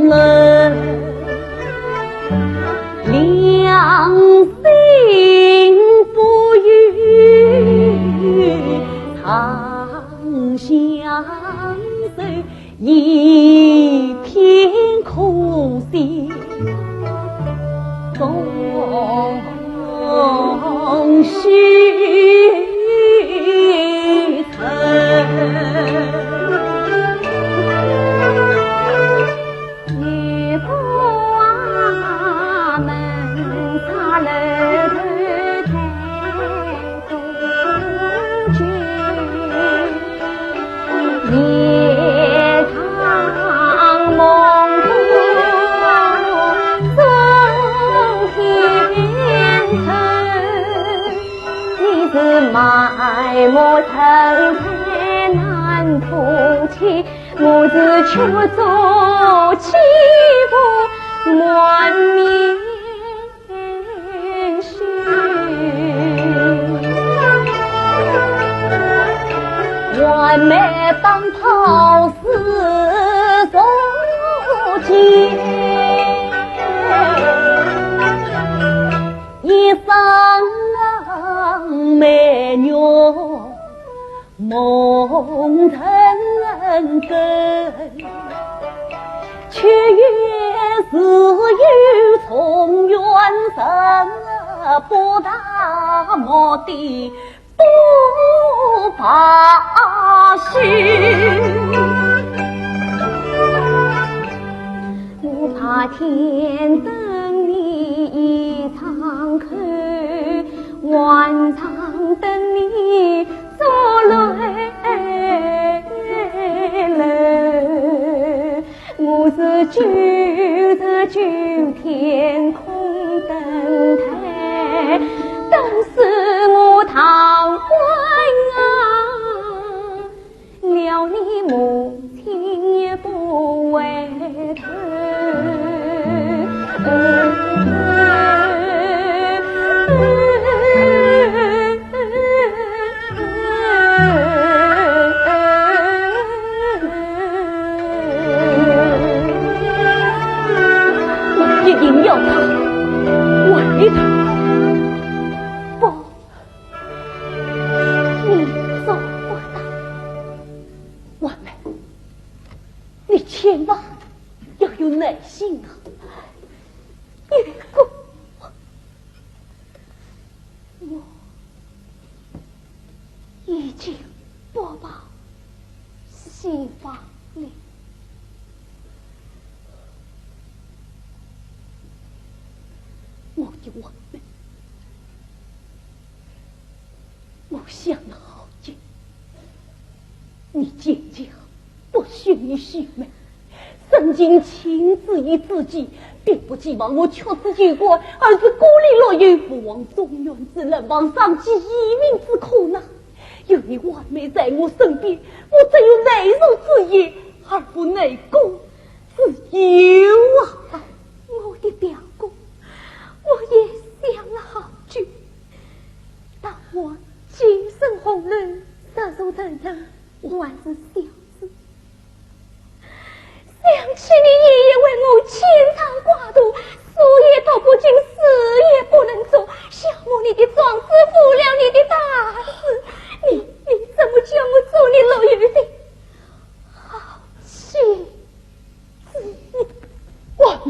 人，良心不渝相守，一片苦心终须成。女仆们他楼头在东君。夜长梦多送天城，你是埋没成才难吐气，我是却做欺负满面须。完美当炮死中间，一生美女梦成根，却也是有从缘生不大莫的不发虚。那天等你一场客，晚上等你坐来了。我是就着九天空等待，等死我堂官啊，了你母亲也不回头。我一定要他回头。不，你做不到。婉梅，你千万要有耐心啊！月公，我已经播报西方了。我的婉梅，我想了好久，你姐姐不逊于许妹，曾经亲自于自己，并不寄望我却自结果，而是孤立落于不忘中原之人亡，丧及一命之苦难。有你婉梅在我身边，我只有内辱之业，而不内功之忧啊！我的表哥，我也想了好久，当我今生红人杀手的人，我还是小子。想起你爷爷为我牵肠挂肚，书也读不进，事也不能做，消磨你的壮志，负了你的大事，你怎么叫我做你牢狱的好妻子？婉梅，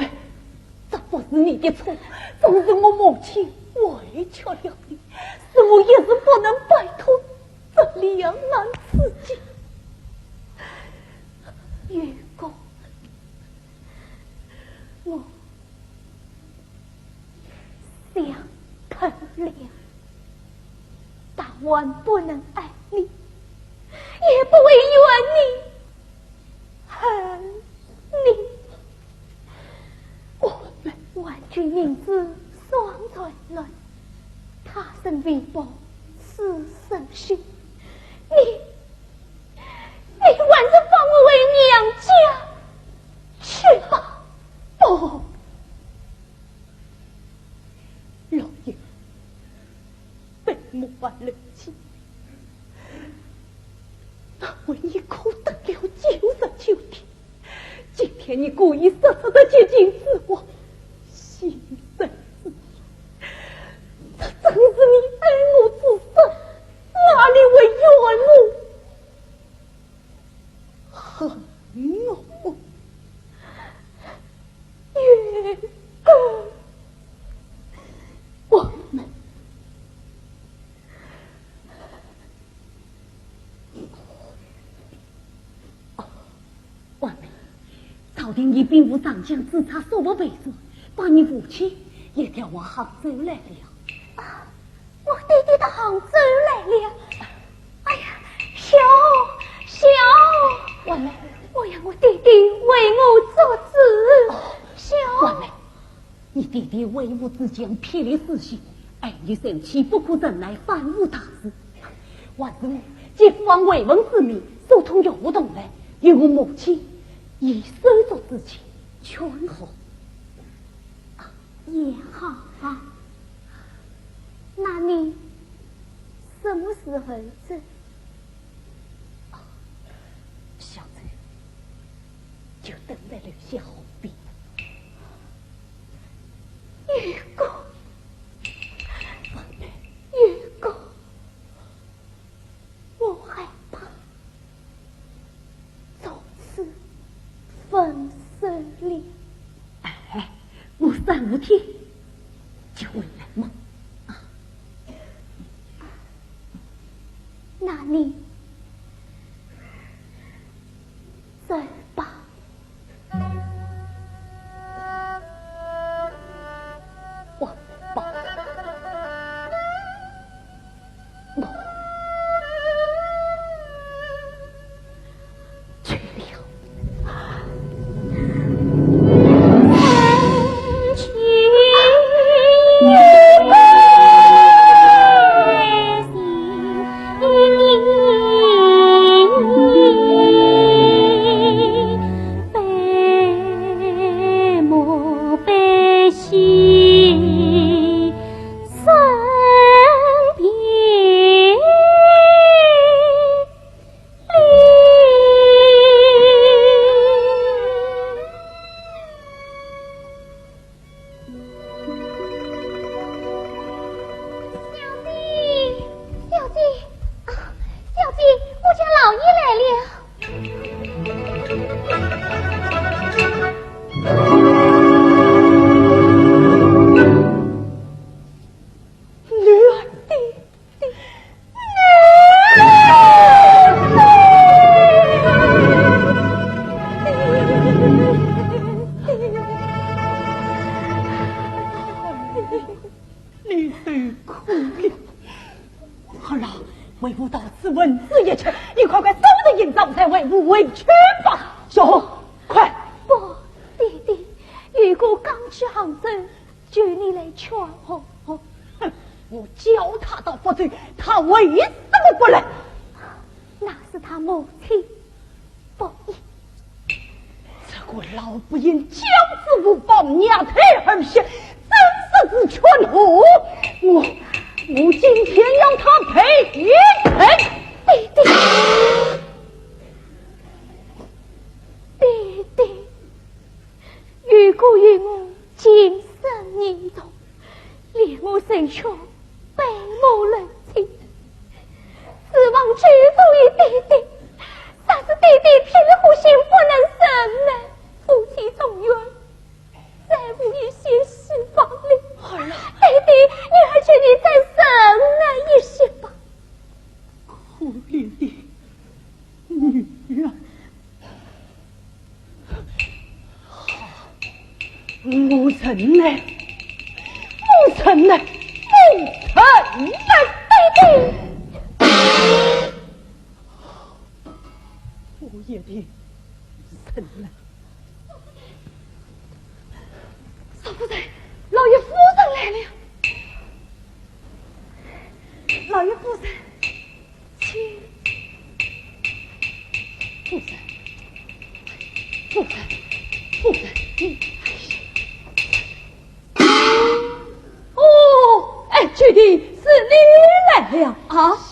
这不是你的错，总是我母亲委屈了你，使我也是不能摆脱这两难之境。月公，我想肯了，但我不能爱你，也不会怨你恨你。我们万军名字双传人，他生微薄，此生虚。你还是放我回娘家去吧。不，老爷被母爱冷清，那为你苦等了99天，今天你故意设置的接近自我，心生自疑，这正是你爱我之深，哪里为怨我恨我？月公，我们婉梅，朝廷已禀赋上将自查所有被罪，把你父亲也调往杭州来了。啊，我弟弟到杭州来了。哎呀，小婉梅，我要我弟弟为我做主。小婉梅，你弟弟为吾之将霹雳死心，爱你生气，不可忍耐，反无大事。万是我借方为文之名，手通有无动来，与我母亲以手足之情劝和。也好啊。那你什么时候走？小子，就等待留下后笔。月公，婉梅，月公，我害怕从此分手了。哎，我3、5天就回来嘛。那你走吧。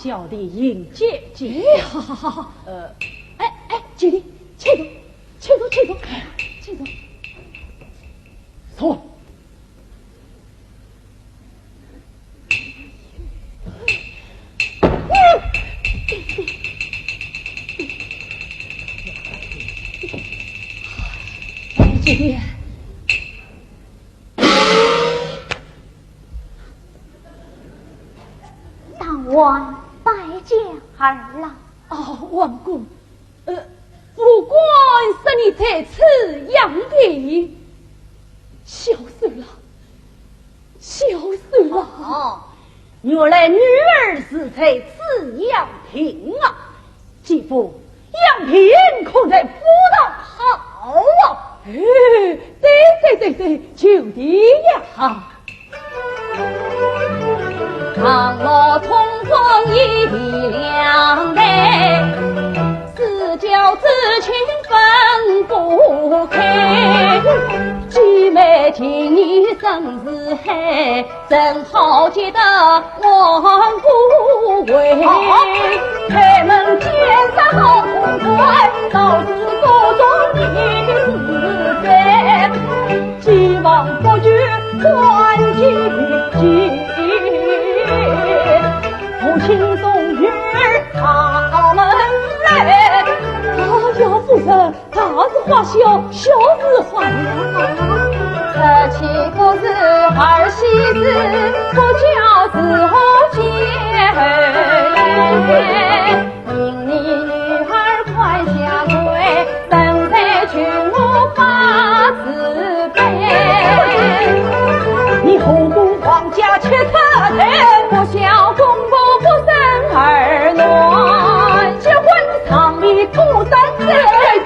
小弟迎接姐，好好好好，姐弟，请坐，请坐，请坐，请坐，坐。姐弟。万拜见二老。哦，王公，不管是你在此养的，小死了，小死了。哦，原来女儿是在此养平啊，继父养平可在府道好啊。对，就的呀。倘若重逢一两代，私交之情分不开。姐妹今年生是海，正好结得王不为。开门见山好痛快，倒是各种你的自在。既往不惧关节父亲送女儿他们来。哎呀，夫人，大事化小，小事化了。这岂不是儿媳妇不教之后结来？因你女儿宽下跪，本在君我发慈悲。你后宫皇家却特配，不孝公婆不生孤单在，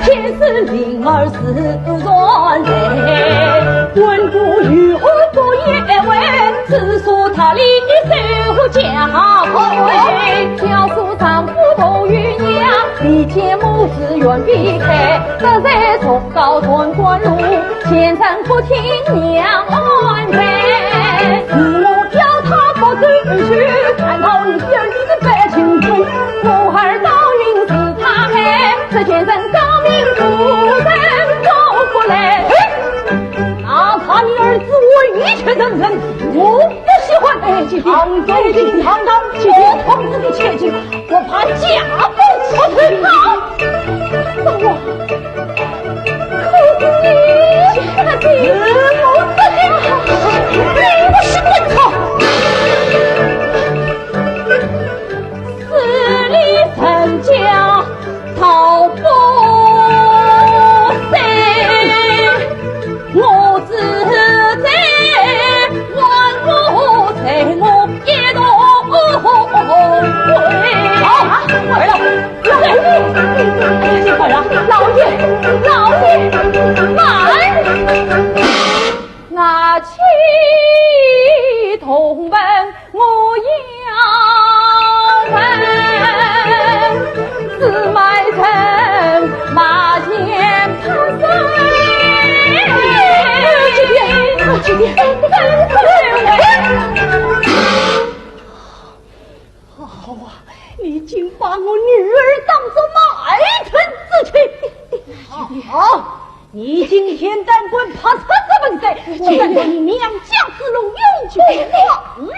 前世灵儿是软人，温故于何不也问？只说他离手家规，教书丈夫头与娘，理解母子远避开，这在崇高屯官路，前程不听娘安排。我叫他不走去，看到你儿女的白青春，我儿到云是他害，这前程高明主人走过来。哪怕你儿子我一切等人，我不喜欢唐中进堂堂姐姐同志的切记，我怕家不出去好。走啊！可是你可是我自己，你不是笨草。死里成家逃不散，我只在万物在我一同归。好，回来了，老爷，老爷，慢！我妻同门，我要问，自卖城马前爬山。这边，好啊！你竟把我女儿当作卖thân之妻！好，你今天但管怕死这本事，我让你娘家之路永久忘来。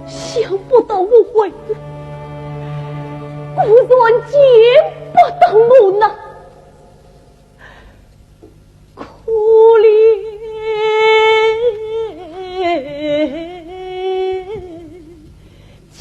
想不到我回来，孤然见不到我那可怜妻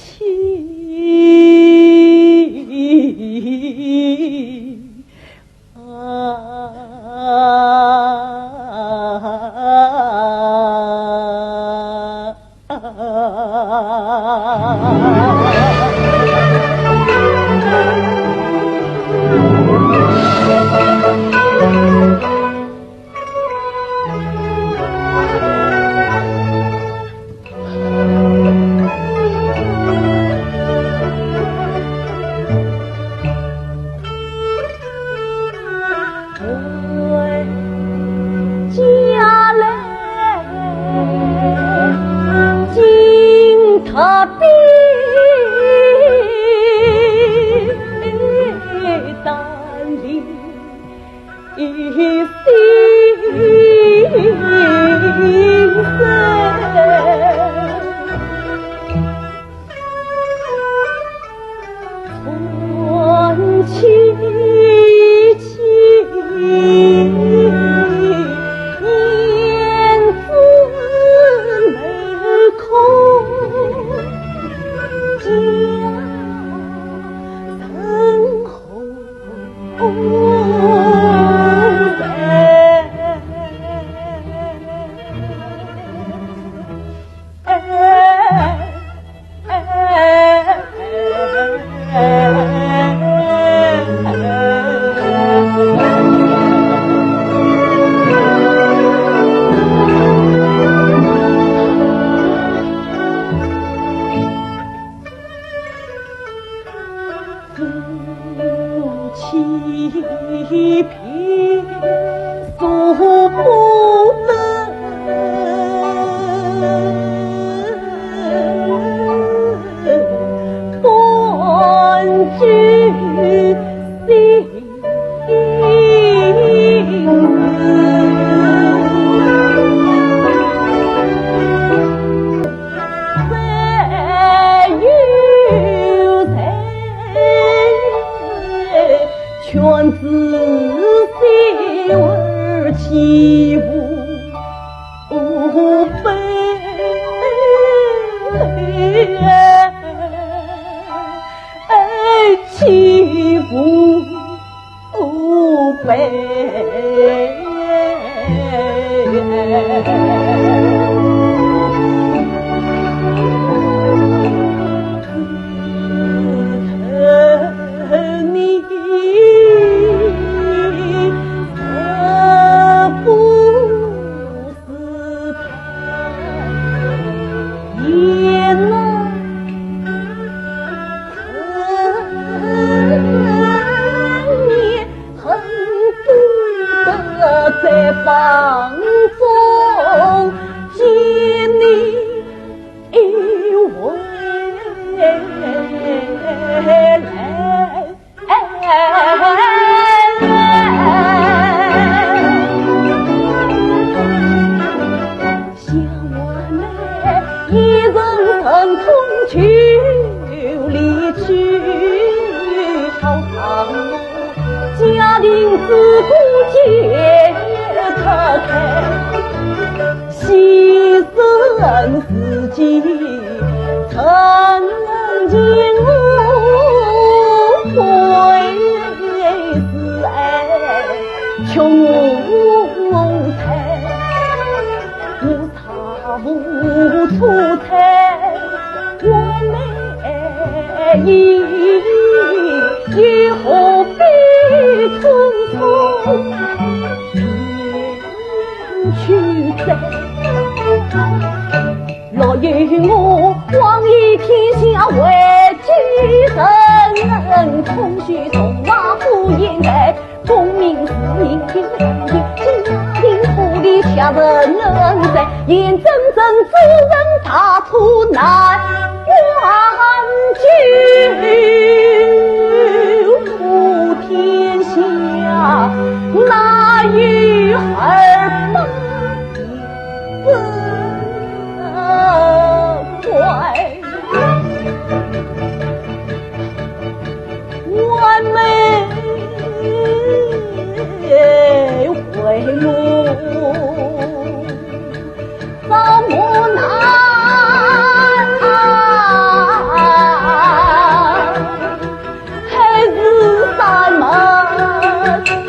欺骗所不能，本具心全自心而欺无悲，欺无悲。在房中见你一回想我呢一人疼痛就离去，朝堂家庭自顾节他开牺牲自己，曾经会是爱穷才，无他无出彩，我美亦何必匆匆去在，若有我望以天下为己身，空虚从马虎掩盖，功名私名有人听，家庭土里下人在，眼睁睁之人大出难万句，普天下哪有儿不乖，完美回路怎么难还是山门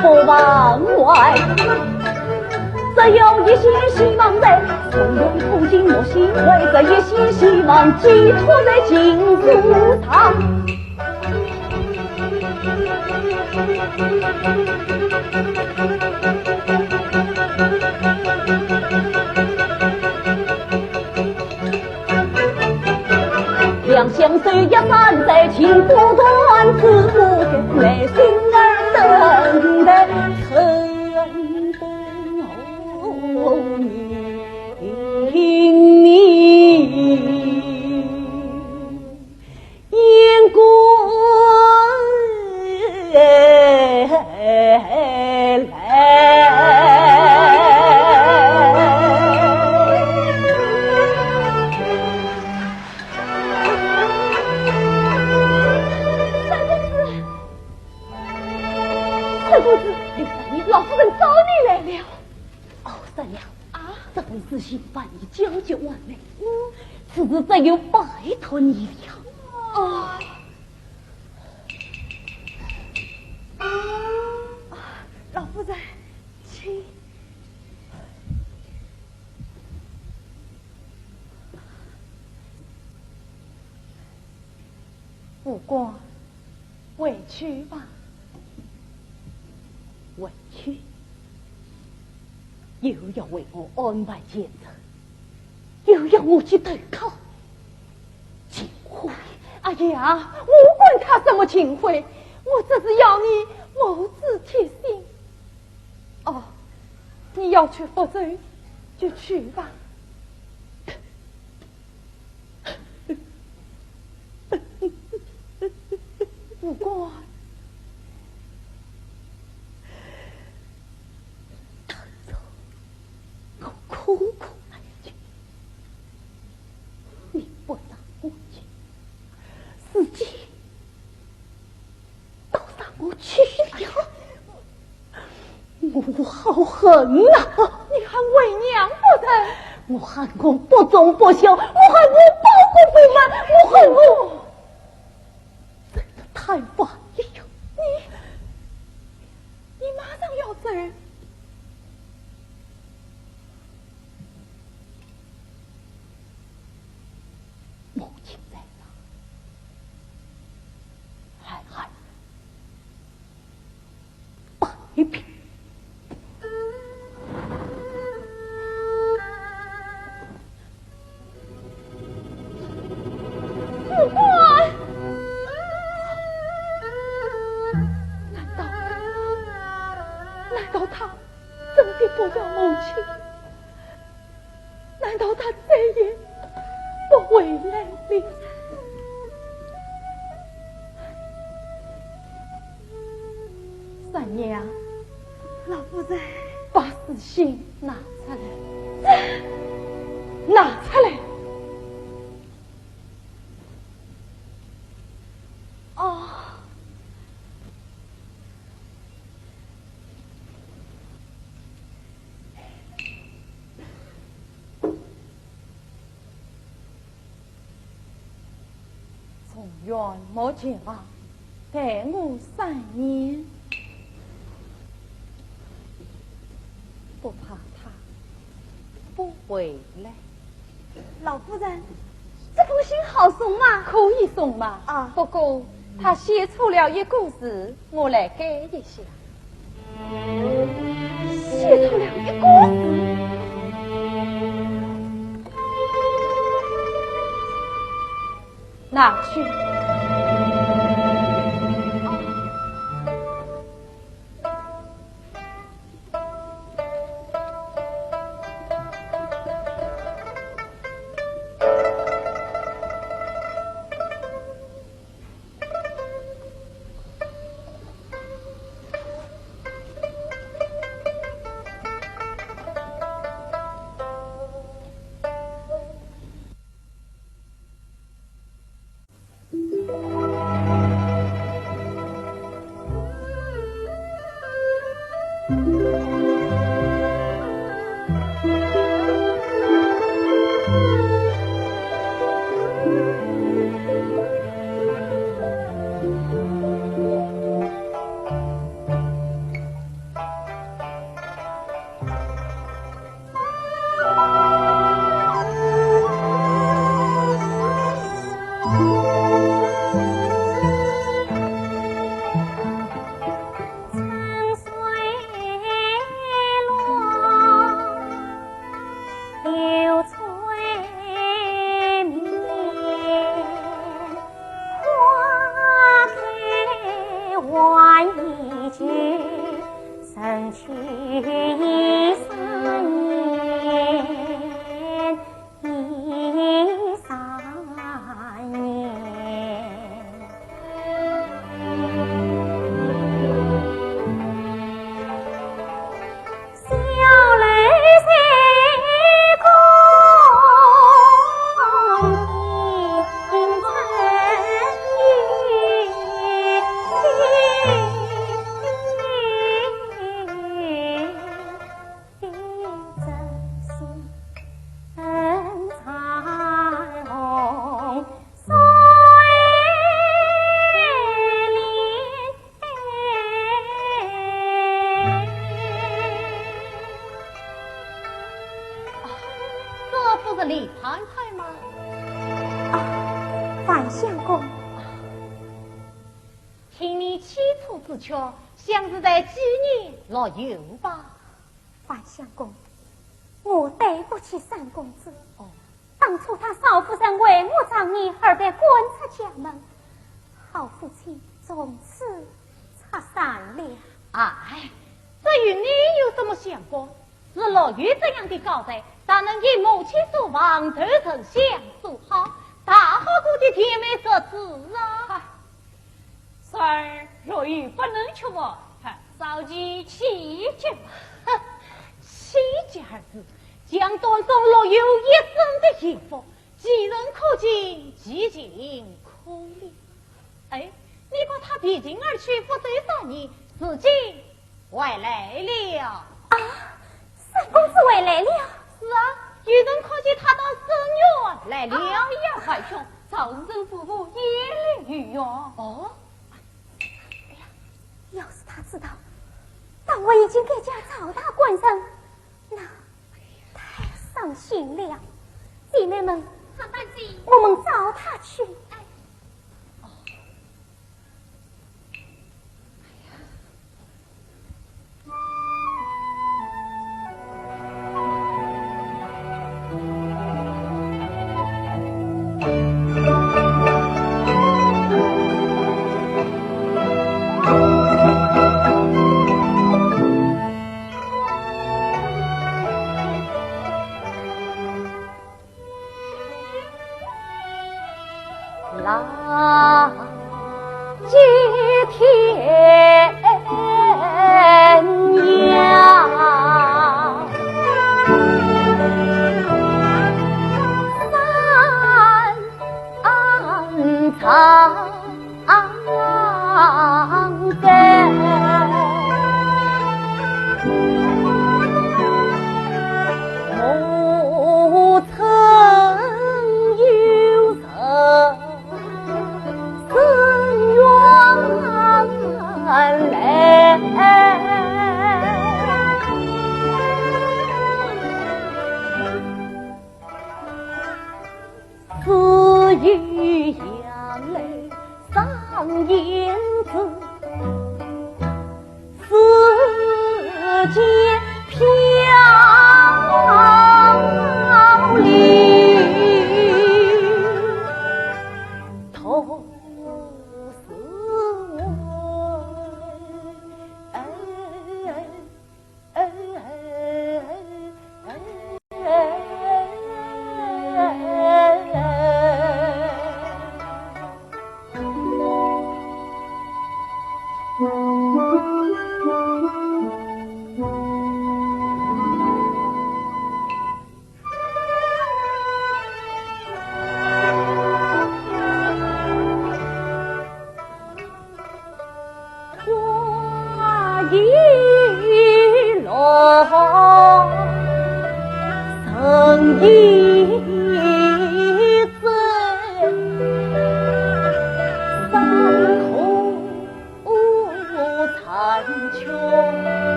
不往外，只有一线希望在从容途经莫心灰，这一线希望寄托在金书堂。两相随呀散在情不断，自不跟内心儿等待曾等你眼光仔细把你交接完了，此次再有拜托你了。老夫人，请。不过委屈吧，委屈。又要为我安排检查，又要我去投靠，金辉，哎呀，无关管他什么情回，我只是要你母子贴心。哦，你要去福州就去吧。不过我苦苦哀求，你不让我去，自己都让我去了，我好恨呐！你还为娘不成？我恨我不忠不孝，我恨我报国不满，我恨我真的太顽劣了。你马上要走？母亲在哪？还摆平。不管，难道他真的不要母亲？难道他再也不回来了？三娘，老夫人，把死信拿出来，拿出来。哦，从远莫见啊，待我3年，不怕他不回来。老夫人，这封信好送吗？可以送吗？啊，不过他写错了一个字，我来改一下。写错了一个字。拿去。李太太吗？范相公，听你起初之巧，想是在纪念老友吧？范相公，我对不起三公子。当初他少夫人为我长你而被赶出家门，好夫妻从此拆散了。哎，至于你有什么想过？是乐于这样的高才，但能以母亲所望，头成相处好，大好过的甜美设置啊！孙儿若欲不能出我，召集妻眷。妻家儿子将断送乐有一生的幸福，几人可敬，几经可怜。哎，你把他逼近而去，负罪3年，至今回来了啊！三公子回来了。是啊，有人可见他到深渊来了呀，怀兄，曹生夫妇也来御用。哦，哎呀，要是他知道，当我已经给家曹大官人，那太伤心了。姐妹们，我们找他去。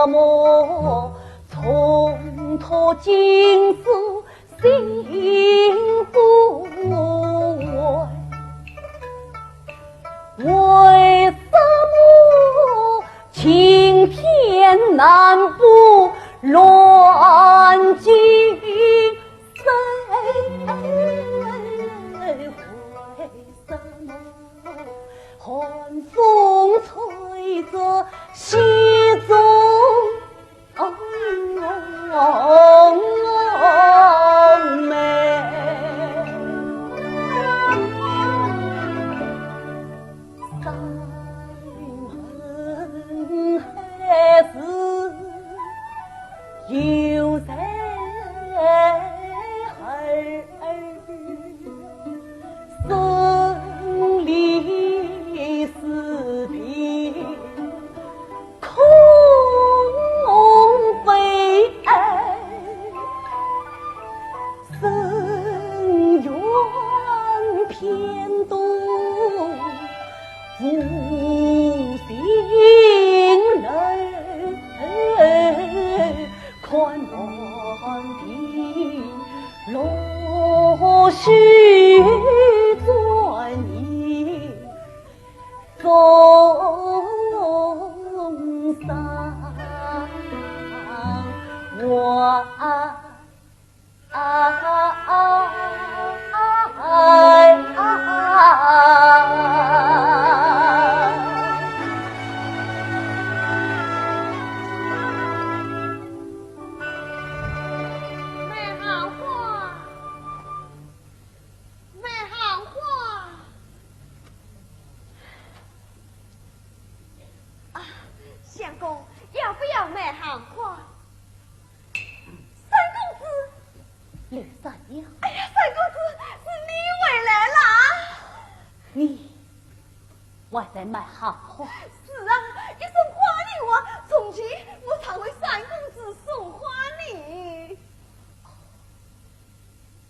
么从头尽是心不稳？为什么青天南不乱金水？为什么寒风吹着西中梅？山河还是有在儿，生离死别空悲哀，深渊偏多无心人，看望天落须转移中山我相公，要不要买行花？三公子，刘三娘，哎呀，三公子，是你回来啦！你我在买行花。是啊，一送花礼我，从今我常为三公子送花礼。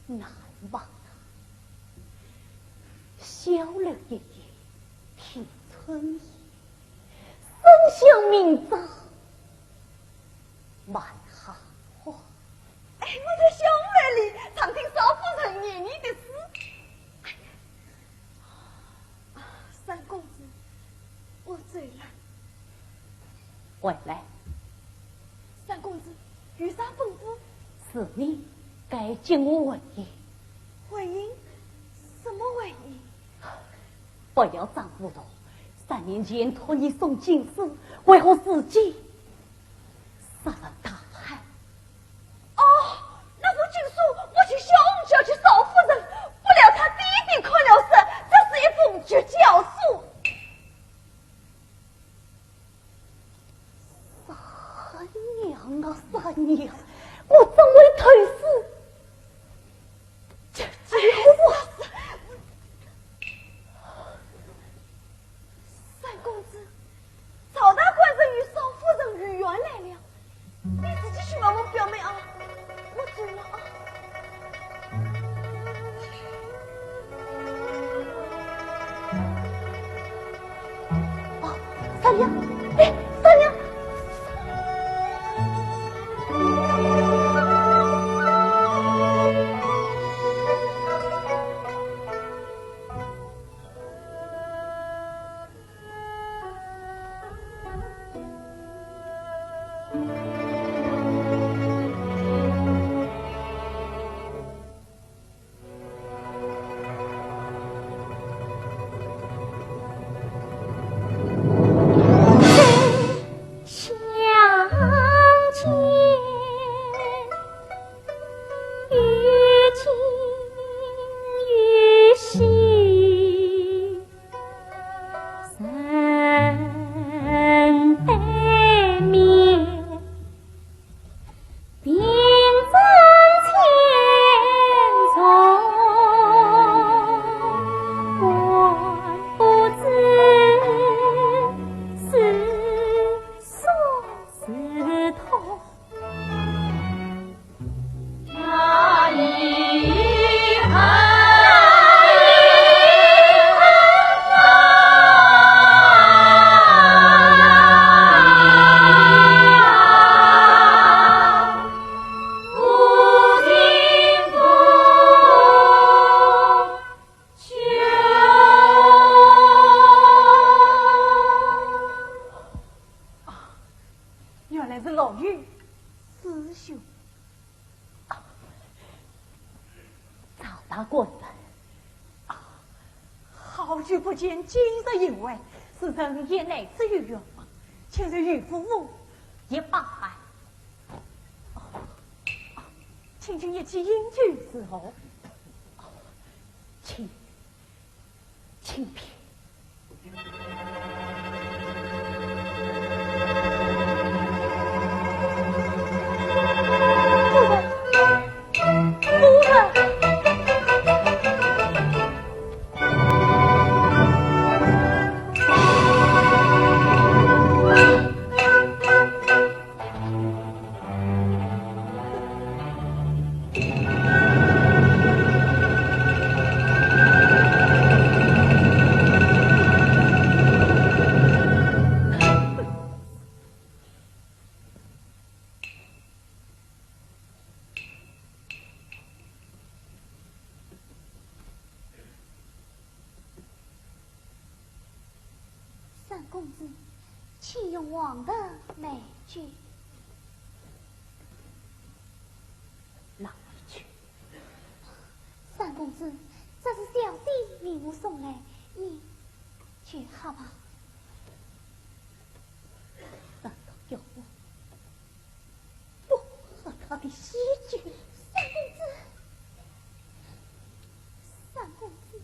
难忘啊！小楼爷爷听春意，生相明早买行花。哎，我在小院里常听少夫人念你的诗。哎呀，三公子，我醉了。回来，三公子，有啥吩咐？是你该进我回应。回应？什么回应？不要张糊涂！3年前托你送金丝，为何自己杀了大汉？哦，那封情书我去小红就要去少夫人，不料他弟弟看了神，这是一封绝教书。三娘啊，三娘，我怎会退死？这我三公子，曹大官人与少夫人如愿来了，你自己去把我表妹啊，我走了啊。啊，三娘，哎，三娘。师兄。曹大官人，好久不见，今日有为，是人也乃至于愿望，请日与夫妇一拜。请一起饮酒之后，请便。三公子，请用王的美句。哪一句？三公子，这是小弟礼物送来，你去好吧？难道要我不喝他的喜酒？三公子，三公子，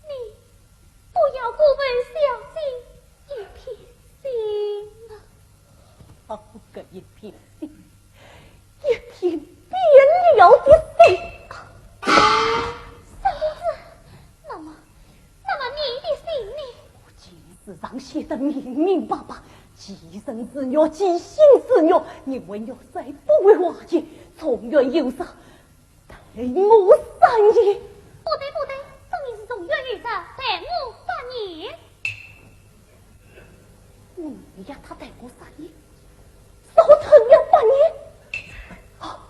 你不要过问小弟一片心啊！好个一片心，一片变了的心啊！三公子，那么你的心呢？我今日上写得明明白白，既生之虐，既心之虐，你为了谁不为瓦解，从远有杀，待我3年。不对，这你是从远遇杀，待我3年。你呀，他待我3年，少成了半年。好，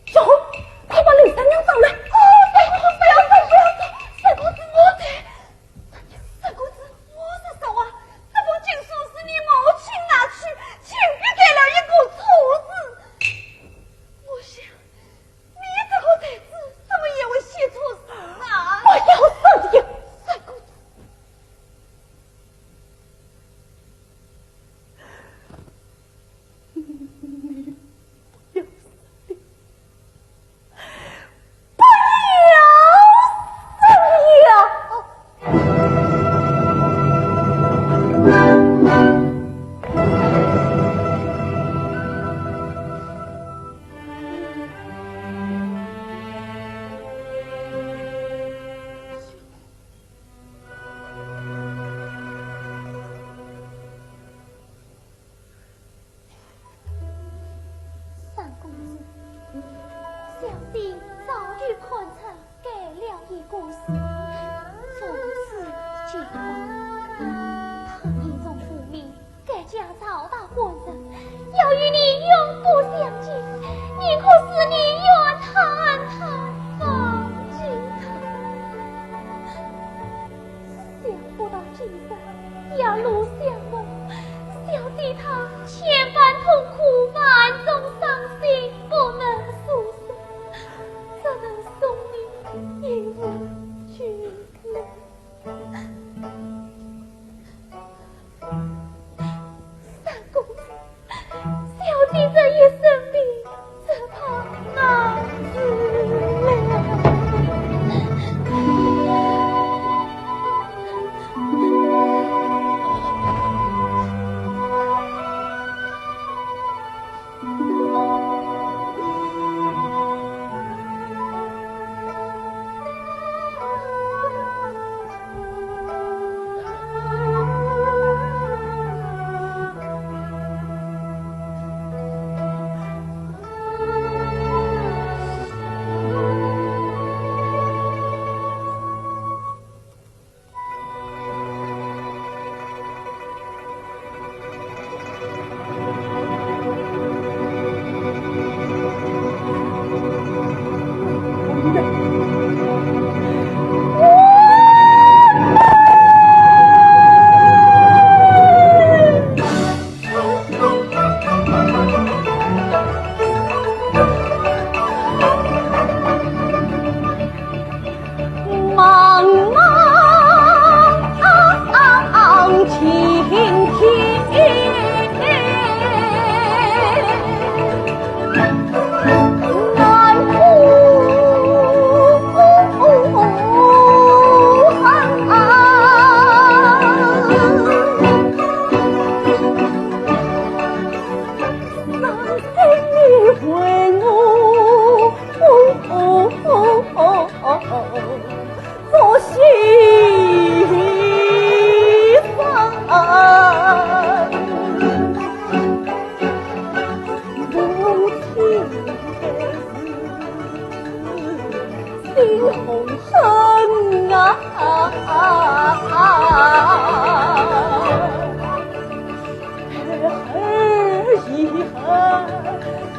小红，快把刘三娘找来。不要走，三公子我在。三公子，我是说啊，这封情书是你母亲拿去，请别给了一个错字。我想，你这个才子怎么也会写错字啊？不要生气，三公子。三公子，小弟早就看出改了一个事，从此结婚，他一种父命，改家曹大官人，要与你永不相见，你可使你愿坦坦放弃他。想不到今日一路相望，小弟他千般痛苦，万种伤心，不能诉说，只能送你一副躯壳。三公子，小弟这一生病，只怕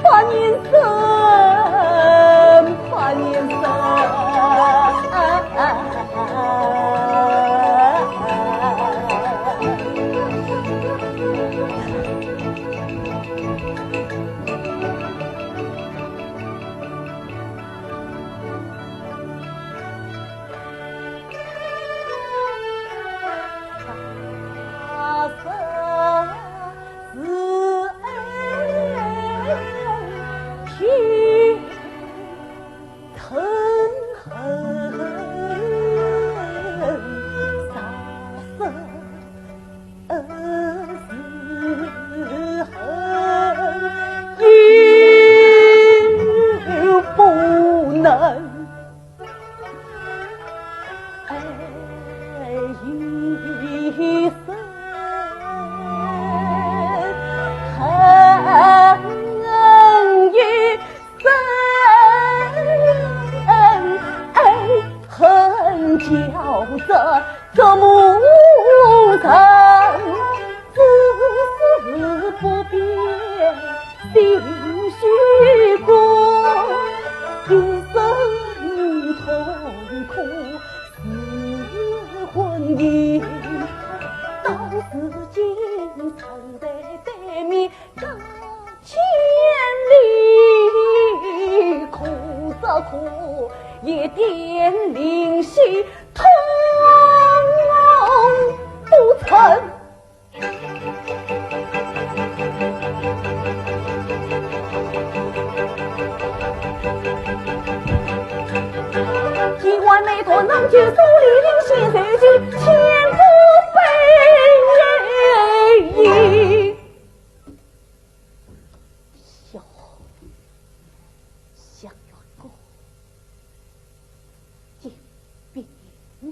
怕年生，怕年生。也点灵犀通不成。意外没多能举手里灵犀随机千古非议。小元哥见病了。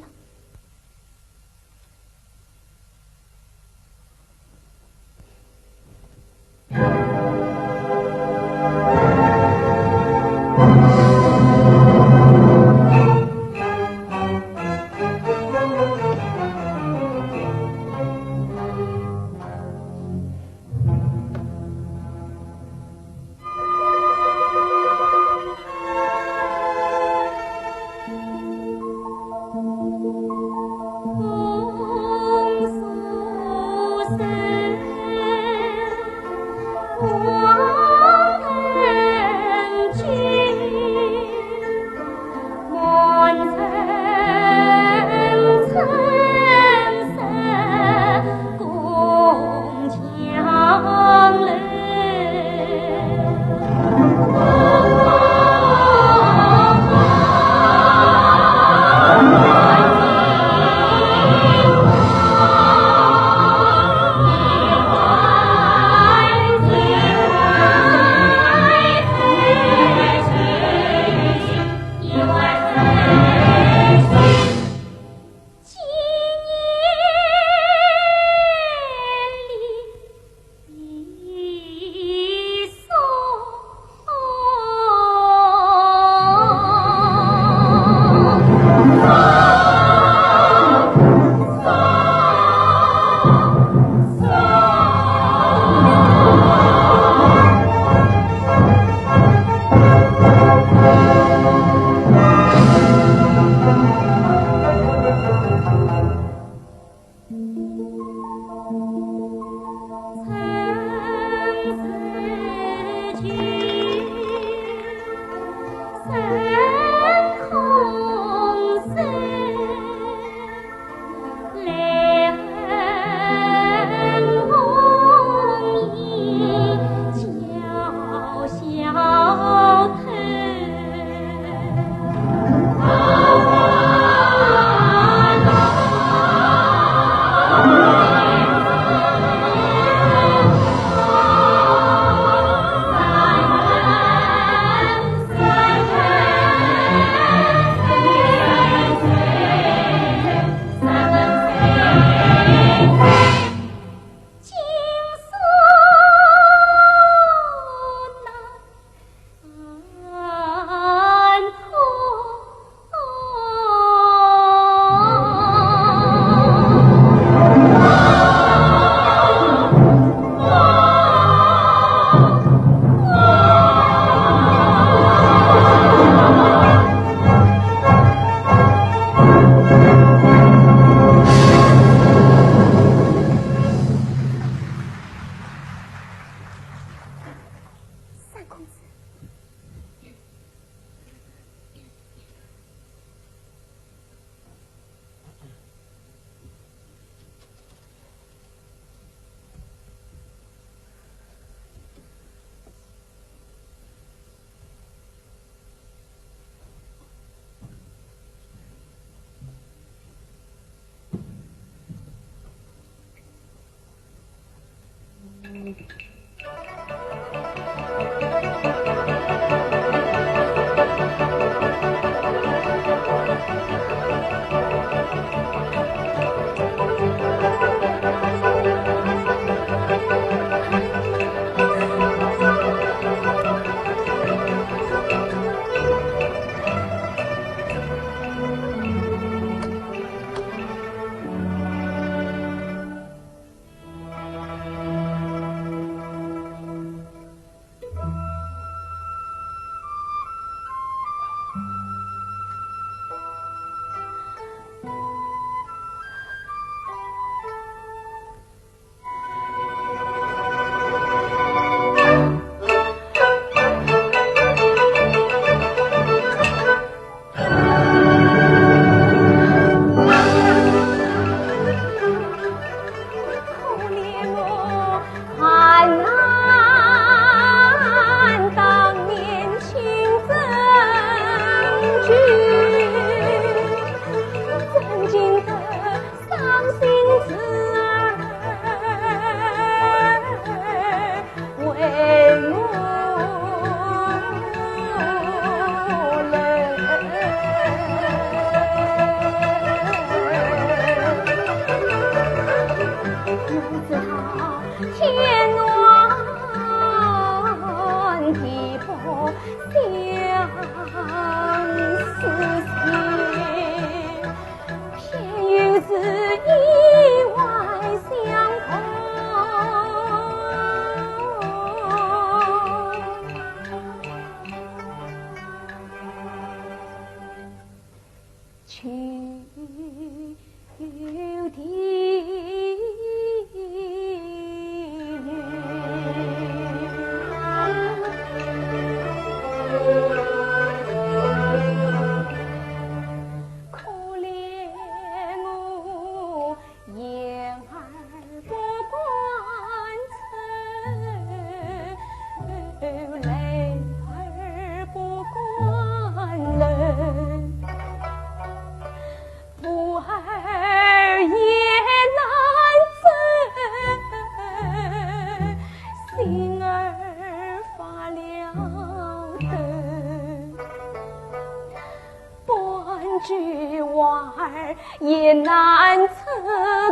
也难测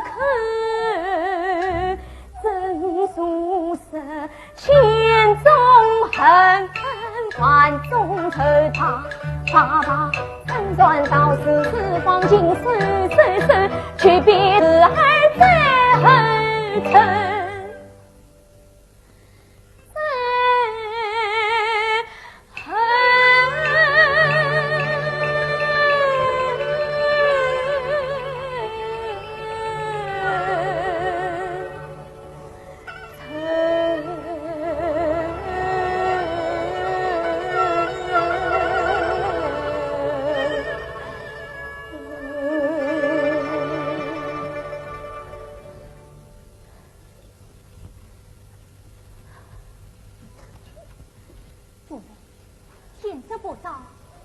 客，曾宿舍千种恨，万种愁他爸爸曾转到四方尽世，却别子儿在后尘。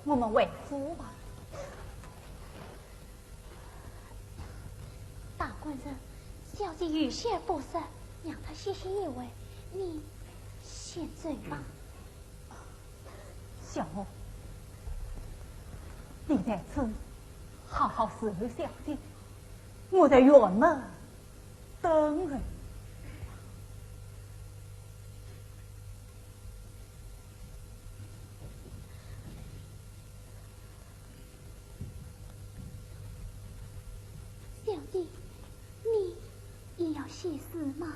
我们为夫吧。大官人，小姐有些不舍，让他细细一问，你先醉吧。小娥，你在此好好伺候小姐，我在院门等人。小姐，你也要细思吗？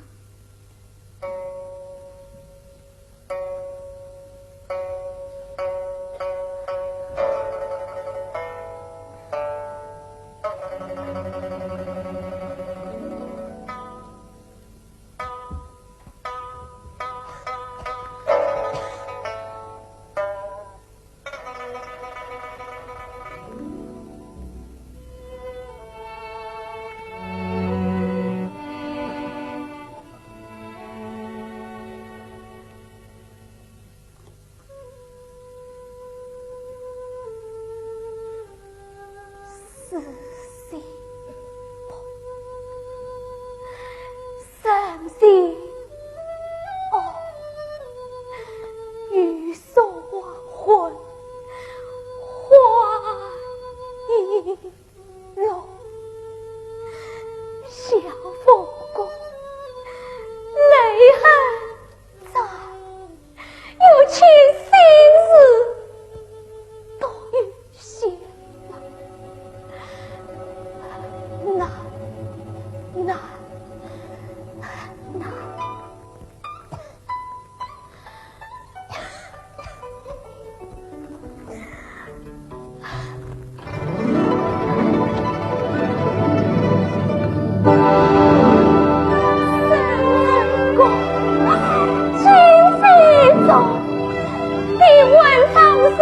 是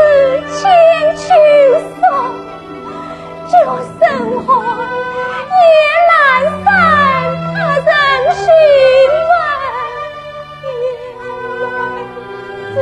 千秋霜，就生活夜阑珊，他人心问，夜来走。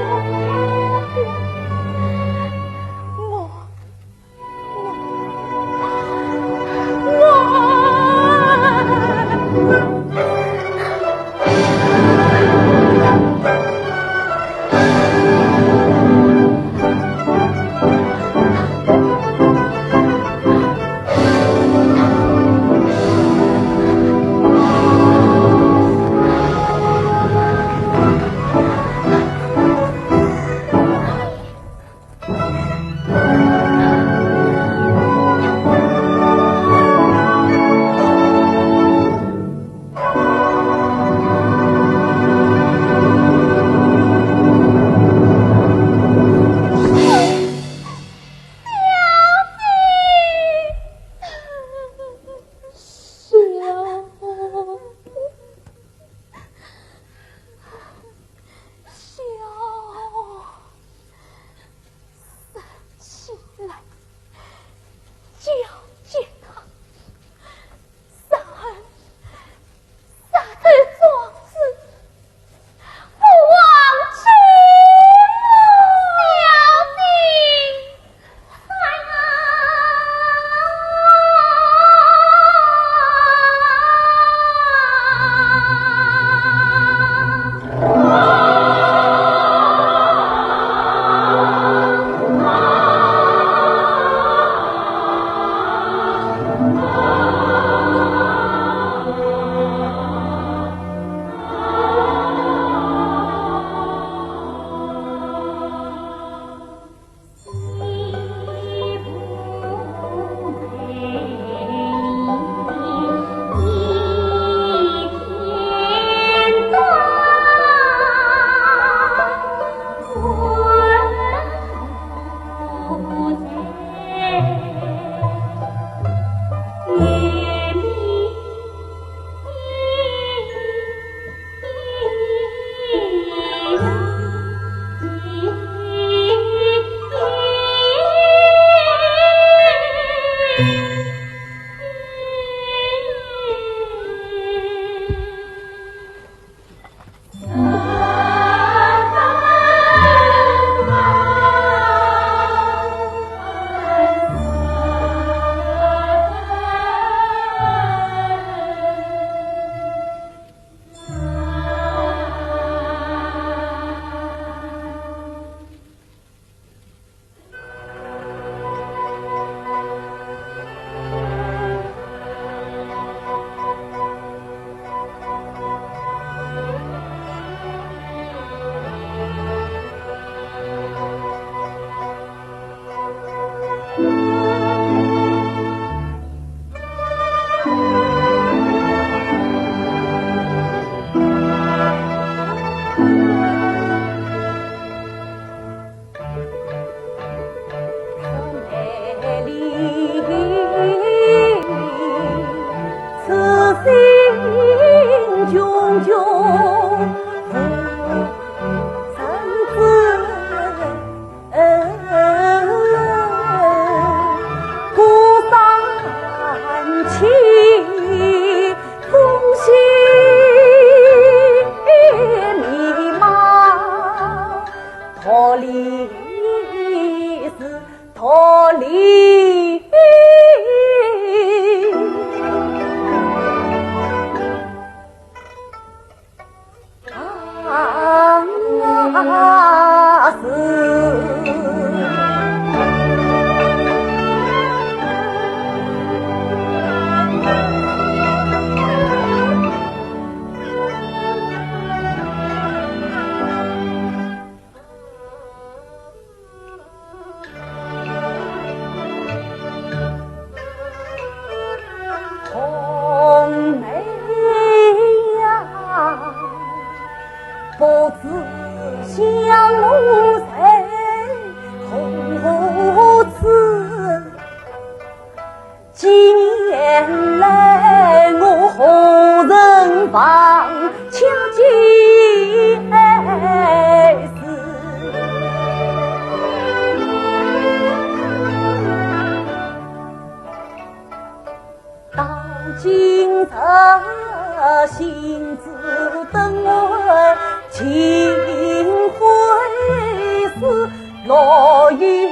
若与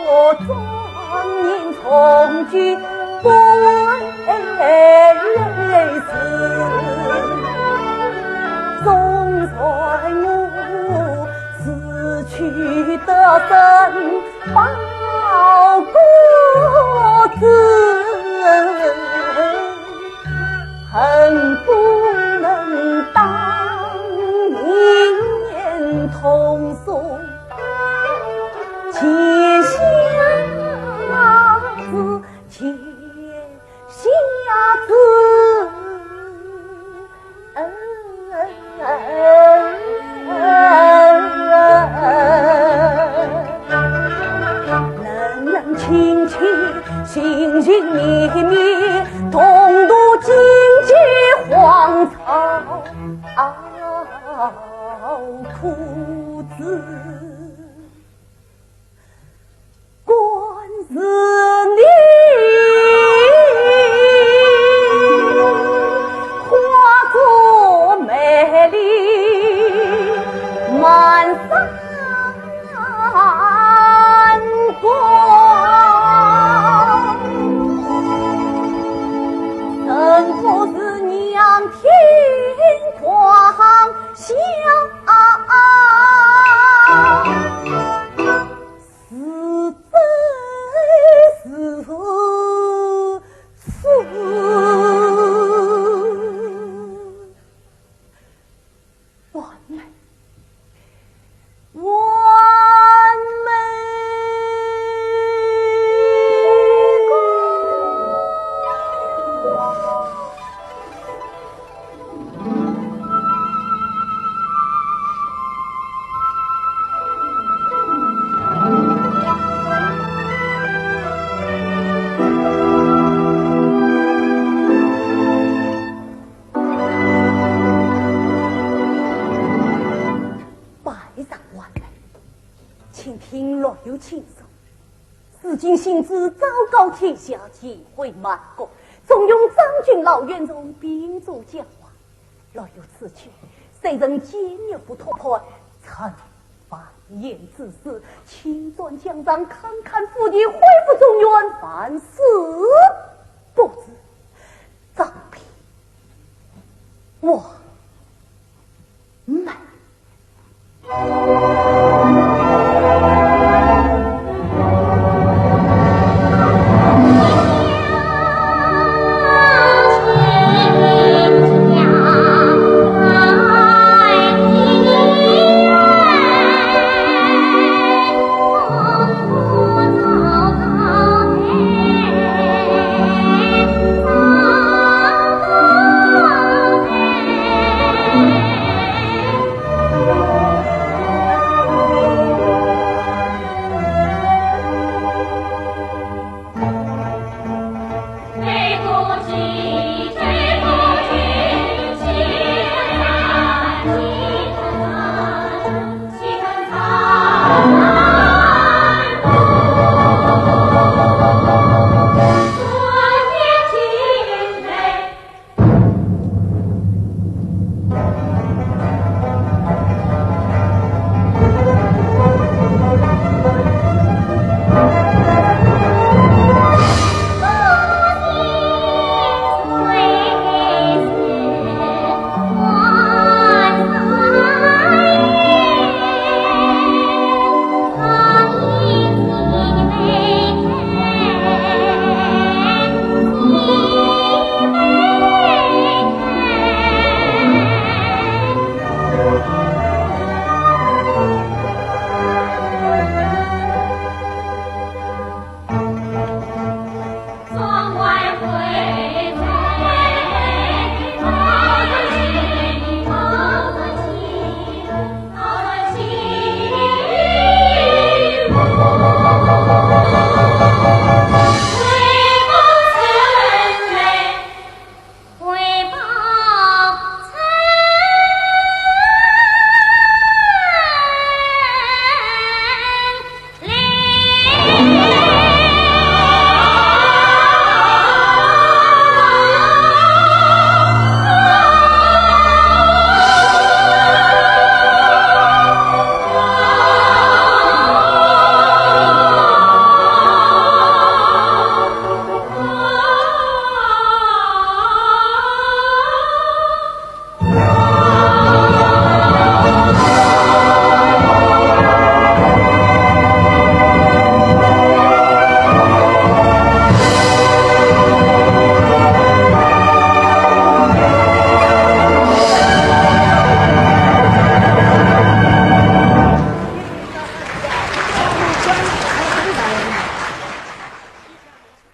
我壮年重聚，不为死。总在我死去的身报国子，恨不能当年同宿结下子，结下子。人人亲亲，心心密密，同度荆棘荒草苦子。关子你化作美丽满三光，怎不是娘天狂笑，是非是完美完美请听若有情声，此经行之昭告天下，机会满国，纵用张军老院中兵卒讲话，若有此曲，谁人坚决不脱破，曾反言之事，轻转江山，堪堪复议，恢复中原，凡事不知张平我